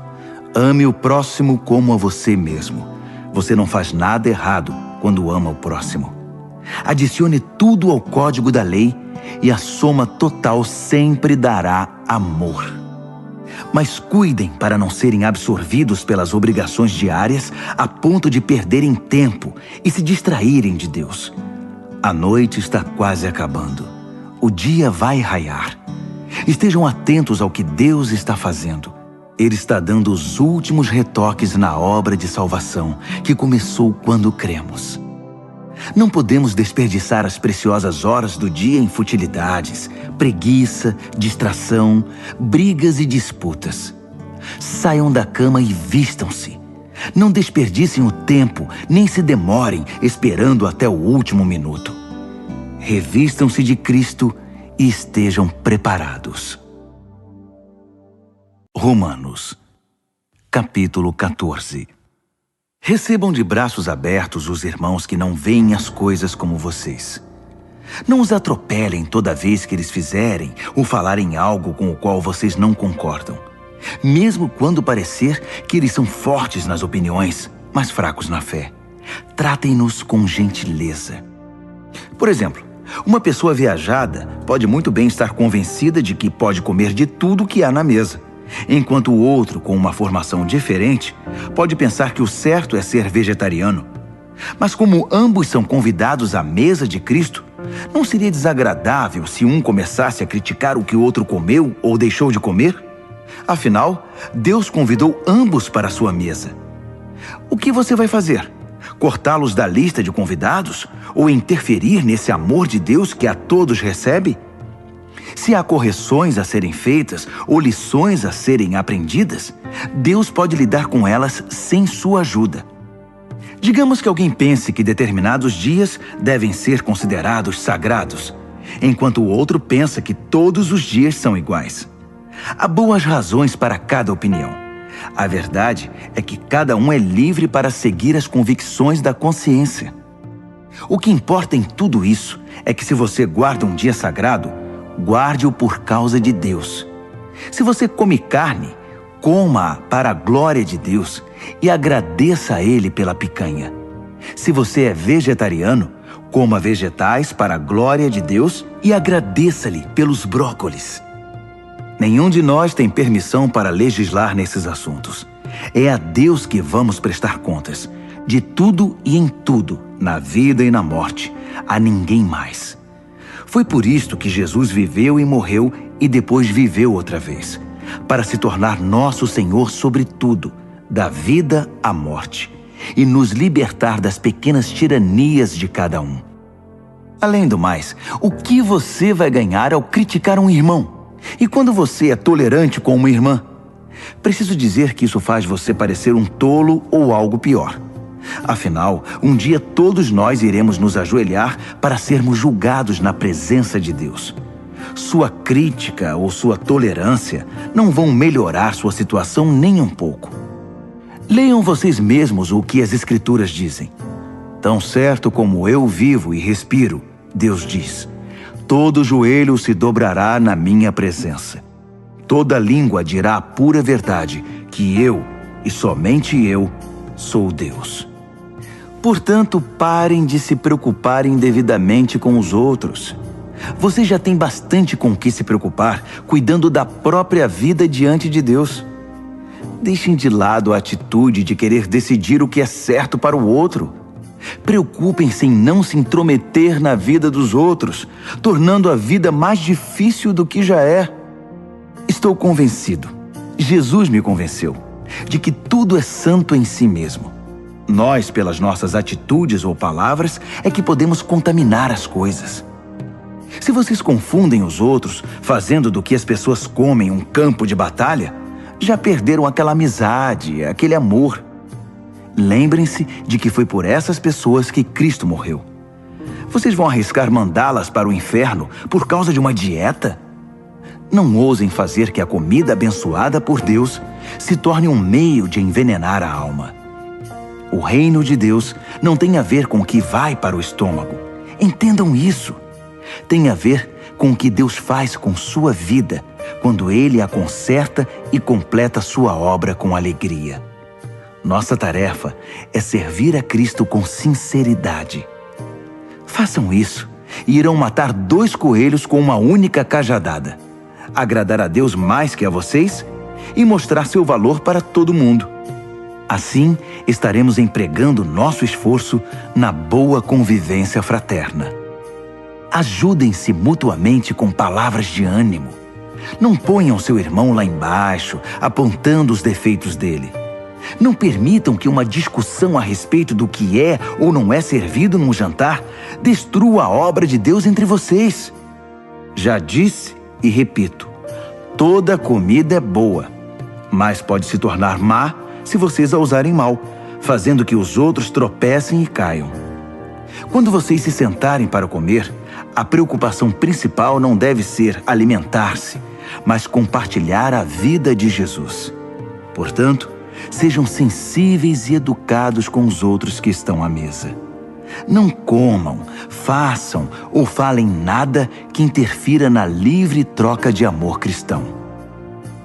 Ame o próximo como a você mesmo. Você não faz nada errado quando ama o próximo. Adicione tudo ao código da lei e a soma total sempre dará amor. Mas cuidem para não serem absorvidos pelas obrigações diárias a ponto de perderem tempo e se distraírem de Deus. A noite está quase acabando. O dia vai raiar. Estejam atentos ao que Deus está fazendo. Ele está dando os últimos retoques na obra de salvação que começou quando cremos. Não podemos desperdiçar as preciosas horas do dia em futilidades, preguiça, distração, brigas e disputas. Saiam da cama e vistam-se. Não desperdicem o tempo, nem se demorem esperando até o último minuto. Revistam-se de Cristo e estejam preparados. Romanos, capítulo 14. Recebam de braços abertos os irmãos que não veem as coisas como vocês. Não os atropelem toda vez que eles fizerem ou falarem algo com o qual vocês não concordam, mesmo quando parecer que eles são fortes nas opiniões, mas fracos na fé. Tratem-nos com gentileza. Por exemplo, uma pessoa viajada pode muito bem estar convencida de que pode comer de tudo que há na mesa, enquanto o outro, com uma formação diferente, pode pensar que o certo é ser vegetariano. Mas como ambos são convidados à mesa de Cristo, não seria desagradável se um começasse a criticar o que o outro comeu ou deixou de comer? Afinal, Deus convidou ambos para a sua mesa. O que você vai fazer? Cortá-los da lista de convidados? Ou interferir nesse amor de Deus que a todos recebe? Se há correções a serem feitas ou lições a serem aprendidas, Deus pode lidar com elas sem sua ajuda. Digamos que alguém pense que determinados dias devem ser considerados sagrados, enquanto o outro pensa que todos os dias são iguais. Há boas razões para cada opinião. A verdade é que cada um é livre para seguir as convicções da consciência. O que importa em tudo isso é que se você guarda um dia sagrado, guarde-o por causa de Deus. Se você come carne, coma-a para a glória de Deus e agradeça a Ele pela picanha. Se você é vegetariano, coma vegetais para a glória de Deus e agradeça-lhe pelos brócolis. Nenhum de nós tem permissão para legislar nesses assuntos. É a Deus que vamos prestar contas, de tudo e em tudo, na vida e na morte, a ninguém mais. Foi por isto que Jesus viveu e morreu e depois viveu outra vez, para se tornar nosso Senhor sobre tudo, da vida à morte, e nos libertar das pequenas tiranias de cada um. Além do mais, o que você vai ganhar ao criticar um irmão? E quando você é tolerante com uma irmã? Preciso dizer que isso faz você parecer um tolo ou algo pior. Afinal, um dia todos nós iremos nos ajoelhar para sermos julgados na presença de Deus. Sua crítica ou sua tolerância não vão melhorar sua situação nem um pouco. Leiam vocês mesmos o que as Escrituras dizem. Tão certo como eu vivo e respiro, Deus diz, todo joelho se dobrará na minha presença. Toda língua dirá a pura verdade, que eu, e somente eu, sou Deus. Portanto, parem de se preocuparem indevidamente com os outros. Você já tem bastante com o que se preocupar, cuidando da própria vida diante de Deus. Deixem de lado a atitude de querer decidir o que é certo para o outro. Preocupem-se em não se intrometer na vida dos outros, tornando a vida mais difícil do que já é. Estou convencido, Jesus me convenceu, de que tudo é santo em si mesmo. Nós, pelas nossas atitudes ou palavras, é que podemos contaminar as coisas. Se vocês confundem os outros, fazendo do que as pessoas comem um campo de batalha, Já perderam aquela amizade, aquele amor. Lembrem-se de que foi por essas pessoas que Cristo morreu. Vocês vão arriscar mandá-las para o inferno por causa de uma dieta? Não ousem fazer que a comida abençoada por Deus se torne um meio de envenenar a alma. O reino de Deus não tem a ver com o que vai para o estômago. Entendam isso. Tem a ver com o que Deus faz com sua vida quando Ele a conserta e completa sua obra com alegria. Nossa tarefa é servir a Cristo com sinceridade. Façam isso e irão matar 2 coelhos com uma única cajadada. Agradar a Deus mais que a vocês e mostrar seu valor para todo mundo. Assim, estaremos empregando nosso esforço na boa convivência fraterna. Ajudem-se mutuamente com palavras de ânimo. Não ponham seu irmão lá embaixo, apontando os defeitos dele. Não permitam que uma discussão a respeito do que é ou não é servido num jantar destrua a obra de Deus entre vocês. Já disse e repito, toda comida é boa, mas pode se tornar má se vocês a usarem mal, fazendo que os outros tropecem e caiam. Quando vocês se sentarem para comer, a preocupação principal não deve ser alimentar-se, mas compartilhar a vida de Jesus. Portanto, sejam sensíveis e educados com os outros que estão à mesa. Não comam, façam ou falem nada que interfira na livre troca de amor cristão.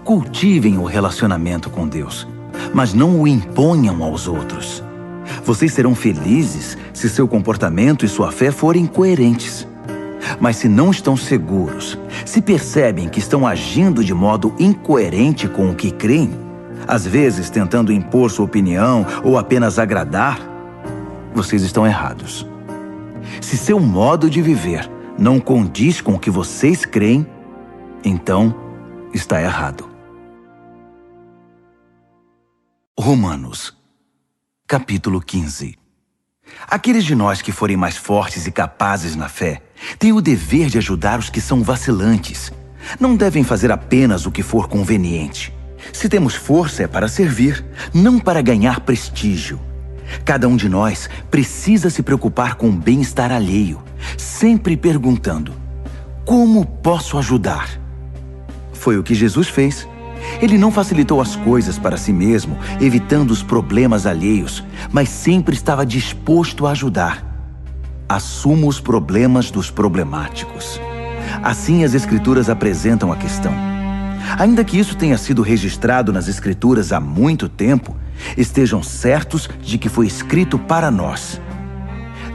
Cultivem o relacionamento com Deus, mas não o imponham aos outros. Vocês serão felizes se seu comportamento e sua fé forem coerentes. Mas se não estão seguros, se percebem que estão agindo de modo incoerente com o que creem, às vezes tentando impor sua opinião ou apenas agradar, vocês estão errados. Se seu modo de viver não condiz com o que vocês creem, então está errado. Romanos, capítulo 15. Aqueles de nós que forem mais fortes e capazes na fé têm o dever de ajudar os que são vacilantes. Não devem fazer apenas o que for conveniente. Se temos força é para servir, não para ganhar prestígio. Cada um de nós precisa se preocupar com o bem-estar alheio, sempre perguntando: como posso ajudar? Foi o que Jesus fez. Ele não facilitou as coisas para si mesmo, evitando os problemas alheios, mas sempre estava disposto a ajudar. Assuma os problemas dos problemáticos. Assim as Escrituras apresentam a questão. Ainda que isso tenha sido registrado nas Escrituras há muito tempo, estejam certos de que foi escrito para nós.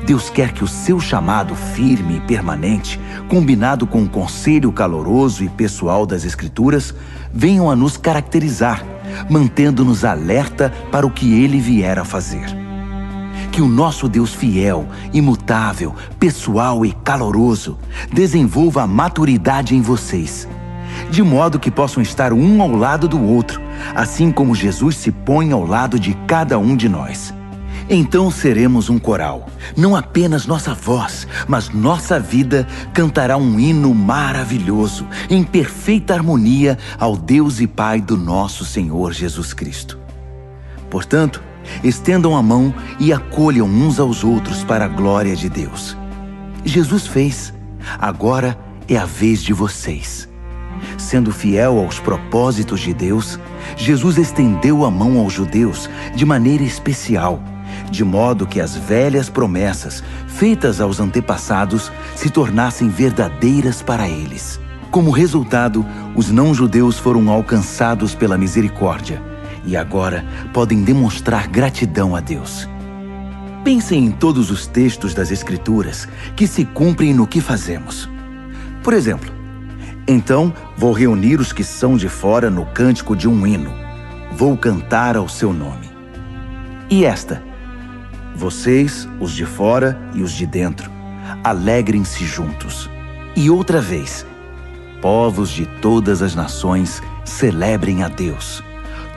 Deus quer que o seu chamado firme e permanente, combinado com o conselho caloroso e pessoal das Escrituras, venham a nos caracterizar, mantendo-nos alerta para o que Ele vier a fazer. Que o nosso Deus fiel, imutável, pessoal e caloroso desenvolva a maturidade em vocês, de modo que possam estar um ao lado do outro, assim como Jesus se põe ao lado de cada um de nós. Então seremos um coral. Não apenas nossa voz, mas nossa vida cantará um hino maravilhoso, em perfeita harmonia ao Deus e Pai do nosso Senhor Jesus Cristo. Portanto, estendam a mão e acolham uns aos outros para a glória de Deus. Jesus fez. Agora é a vez de vocês. Sendo fiel aos propósitos de Deus, Jesus estendeu a mão aos judeus de maneira especial, de modo que as velhas promessas feitas aos antepassados se tornassem verdadeiras para eles. Como resultado, os não-judeus foram alcançados pela misericórdia e agora podem demonstrar gratidão a Deus. Pensem em todos os textos das Escrituras que se cumprem no que fazemos. Por exemplo, então vou reunir os que são de fora no cântico de um hino. Vou cantar ao seu nome. E esta: vocês, os de fora e os de dentro, alegrem-se juntos. E outra vez: povos de todas as nações, celebrem a Deus.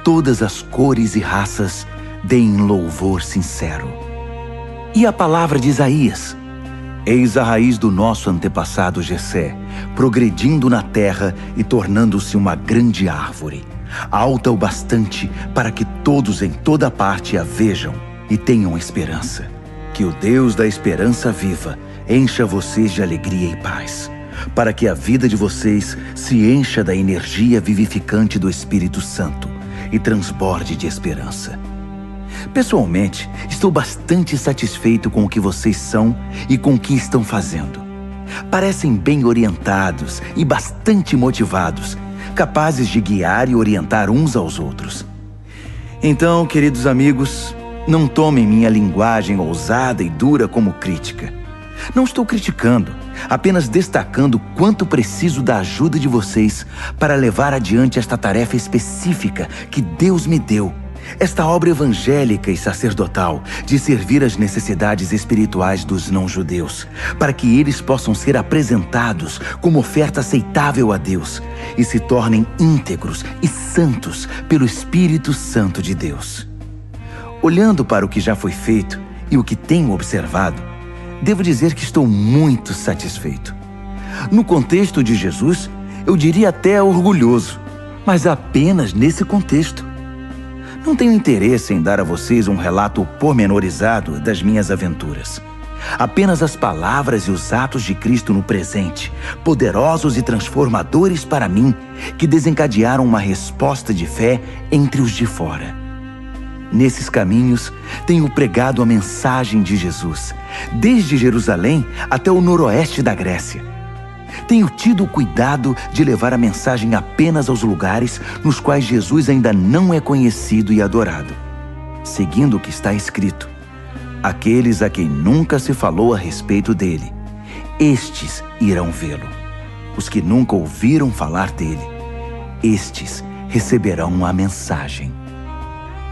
Todas as cores e raças, deem louvor sincero. E a palavra de Isaías: eis a raiz do nosso antepassado Jessé, progredindo na terra e tornando-se uma grande árvore. alta o bastante para que todos em toda parte a vejam e tenham esperança. Que o Deus da esperança viva encha vocês de alegria e paz, para que a vida de vocês se encha da energia vivificante do Espírito Santo e transborde de esperança. Pessoalmente, estou bastante satisfeito com o que vocês são e com o que estão fazendo. Parecem bem orientados e bastante motivados, capazes de guiar e orientar uns aos outros. Então, queridos amigos, não tomem minha linguagem ousada e dura como crítica. Não estou criticando, apenas destacando quanto preciso da ajuda de vocês para levar adiante esta tarefa específica que Deus me deu, esta obra evangélica e sacerdotal de servir às necessidades espirituais dos não-judeus, para que eles possam ser apresentados como oferta aceitável a Deus e se tornem íntegros e santos pelo Espírito Santo de Deus. Olhando para o que já foi feito e o que tenho observado, devo dizer que estou muito satisfeito. No contexto de Jesus, eu diria até orgulhoso, mas apenas nesse contexto. Não tenho interesse em dar a vocês um relato pormenorizado das minhas aventuras. Apenas as palavras e os atos de Cristo no presente, poderosos e transformadores para mim, que desencadearam uma resposta de fé entre os de fora. Nesses caminhos, tenho pregado a mensagem de Jesus, desde Jerusalém até o noroeste da Grécia. Tenho tido o cuidado de levar a mensagem apenas aos lugares nos quais Jesus ainda não é conhecido e adorado, seguindo o que está escrito: aqueles a quem nunca se falou a respeito dele, estes irão vê-lo. Os que nunca ouviram falar dele, estes receberão a mensagem.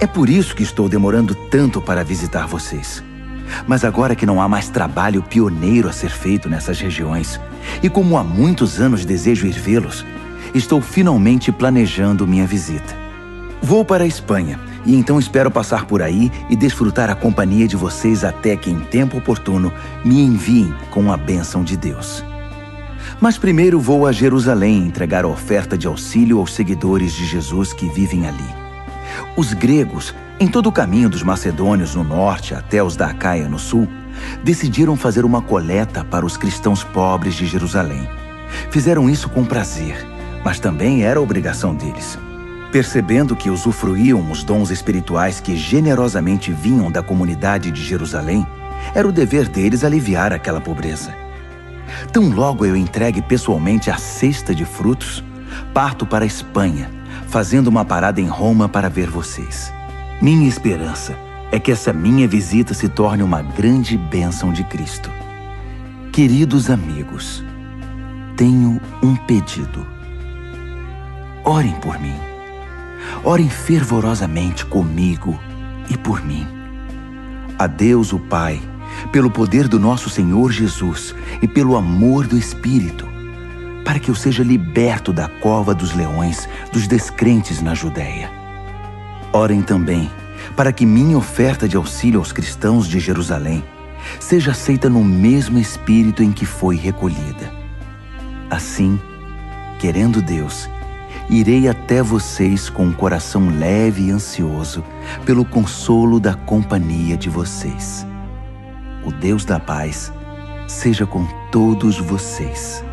É por isso que estou demorando tanto para visitar vocês. Mas agora que não há mais trabalho pioneiro a ser feito nessas regiões, e como há muitos anos desejo ir vê-los, estou finalmente planejando minha visita. Vou para a Espanha, e então espero passar por aí e desfrutar a companhia de vocês até que, em tempo oportuno, me enviem com a bênção de Deus. Mas primeiro vou a Jerusalém entregar a oferta de auxílio aos seguidores de Jesus que vivem ali. Os gregos, em todo o caminho dos macedônios no norte até os da Acaia no sul, decidiram fazer uma coleta para os cristãos pobres de Jerusalém. Fizeram isso com prazer, mas também era obrigação deles. Percebendo que usufruíam os dons espirituais que generosamente vinham da comunidade de Jerusalém, era o dever deles aliviar aquela pobreza. Tão logo eu entregue pessoalmente a cesta de frutos, parto para a Espanha, fazendo uma parada em Roma para ver vocês. Minha esperança é que essa minha visita se torne uma grande bênção de Cristo. Queridos amigos, tenho um pedido. Orem por mim. Orem fervorosamente comigo e por mim. A Deus o Pai, pelo poder do nosso Senhor Jesus e pelo amor do Espírito, para que eu seja liberto da cova dos leões dos descrentes na Judéia. Orem também para que minha oferta de auxílio aos cristãos de Jerusalém seja aceita no mesmo espírito em que foi recolhida. Assim, querendo Deus, irei até vocês com um coração leve e ansioso pelo consolo da companhia de vocês. O Deus da paz seja com todos vocês.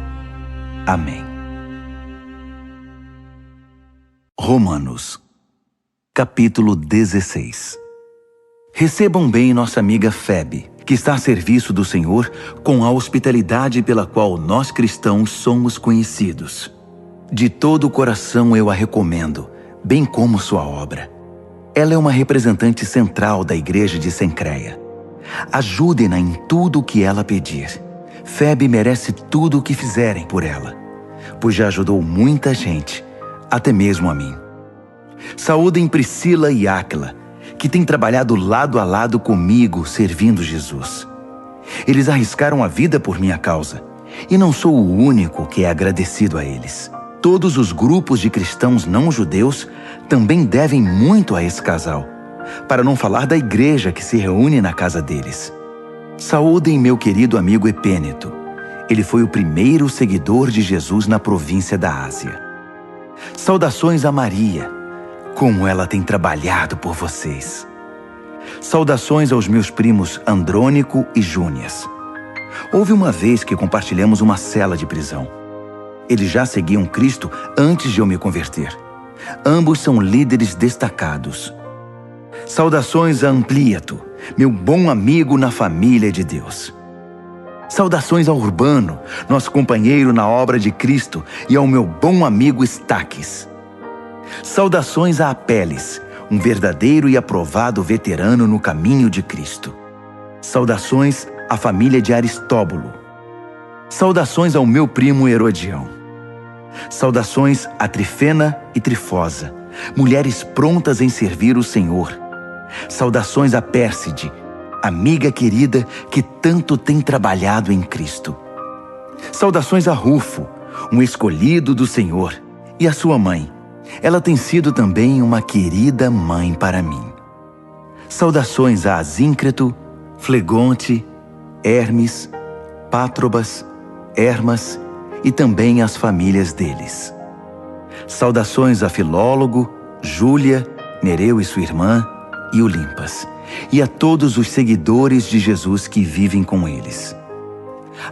Amém. Romanos, capítulo 16. Recebam bem nossa amiga Febe, que está a serviço do Senhor com a hospitalidade pela qual nós cristãos somos conhecidos. De todo o coração eu a recomendo, bem como sua obra. Ela é uma representante central da igreja de Cencreia. Ajudem-na em tudo o que ela pedir. Febe merece tudo o que fizerem por ela, pois já ajudou muita gente, até mesmo a mim. Saúdem Priscila e Áquila, que têm trabalhado lado a lado comigo servindo Jesus. Eles arriscaram a vida por minha causa, e não sou o único que é agradecido a eles. Todos os grupos de cristãos não-judeus também devem muito a esse casal, para não falar da igreja que se reúne na casa deles. Saúdem meu querido amigo Epêneto. Ele foi o primeiro seguidor de Jesus na província da Ásia. Saudações a Maria, como ela tem trabalhado por vocês. Saudações aos meus primos Andrônico e Júnias. Houve uma vez que compartilhamos uma cela de prisão. Eles já seguiam Cristo antes de eu me converter. Ambos são líderes destacados. Saudações a Amplíato, meu bom amigo na família de Deus. Saudações ao Urbano, nosso companheiro na obra de Cristo, e ao meu bom amigo Estaques. Saudações a Apeles, um verdadeiro e aprovado veterano no caminho de Cristo. Saudações à família de Aristóbulo. Saudações ao meu primo Herodião. Saudações a Trifena e Trifosa, mulheres prontas em servir o Senhor. Saudações a Pérside, amiga querida que tanto tem trabalhado em Cristo. Saudações a Rufo, um escolhido do Senhor, e a sua mãe. Ela tem sido também uma querida mãe para mim. Saudações a Asíncreto, Flegonte, Hermes, Pátrobas, Hermas e também às famílias deles. Saudações a Filólogo, Júlia, Nereu e sua irmã, e Olimpas, e a todos os seguidores de Jesus que vivem com eles.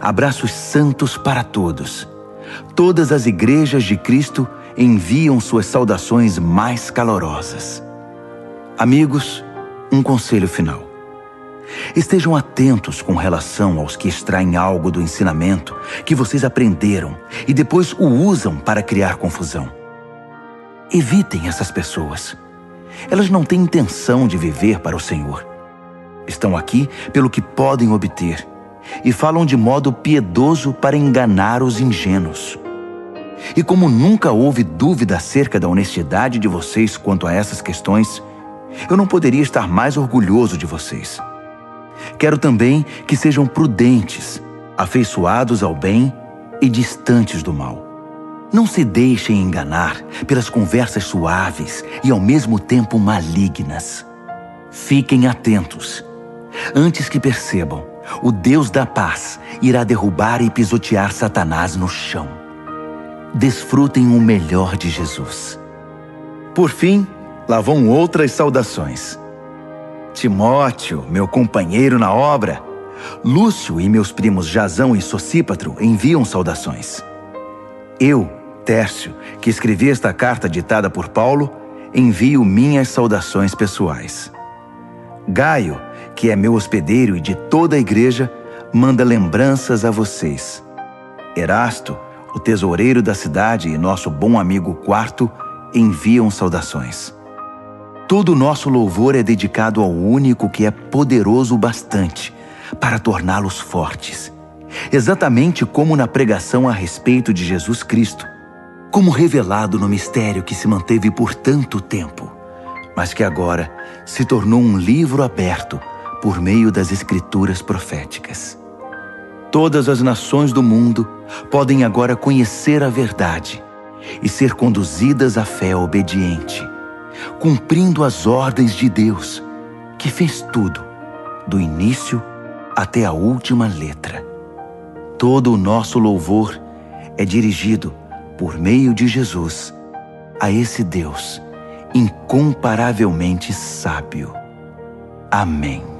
Abraços santos para todos. Todas as igrejas de Cristo enviam suas saudações mais calorosas. Amigos, um conselho final. Estejam atentos com relação aos que extraem algo do ensinamento que vocês aprenderam e depois o usam para criar confusão. Evitem essas pessoas. Elas não têm intenção de viver para o Senhor. Estão aqui pelo que podem obter e falam de modo piedoso para enganar os ingênuos. E como nunca houve dúvida acerca da honestidade de vocês quanto a essas questões, eu não poderia estar mais orgulhoso de vocês. Quero também que sejam prudentes, afeiçoados ao bem e distantes do mal. Não se deixem enganar pelas conversas suaves e ao mesmo tempo malignas. Fiquem atentos. Antes que percebam, o Deus da paz irá derrubar e pisotear Satanás no chão. Desfrutem o melhor de Jesus. Por fim, lá vão outras saudações. Timóteo, meu companheiro na obra, Lúcio e meus primos Jasão e Sosípatro enviam saudações. Eu, Tércio, que escrevi esta carta ditada por Paulo, envio minhas saudações pessoais. Gaio, que é meu hospedeiro e de toda a igreja, manda lembranças a vocês. Erasto, o tesoureiro da cidade e nosso bom amigo Quarto, enviam saudações. Todo o nosso louvor é dedicado ao único que é poderoso o bastante para torná-los fortes, exatamente como na pregação a respeito de Jesus Cristo, como revelado no mistério que se manteve por tanto tempo, mas que agora se tornou um livro aberto por meio das Escrituras proféticas. Todas as nações do mundo podem agora conhecer a verdade e ser conduzidas à fé obediente, cumprindo as ordens de Deus, que fez tudo, do início até a última letra. Todo o nosso louvor é dirigido, por meio de Jesus, a esse Deus incomparavelmente sábio. Amém.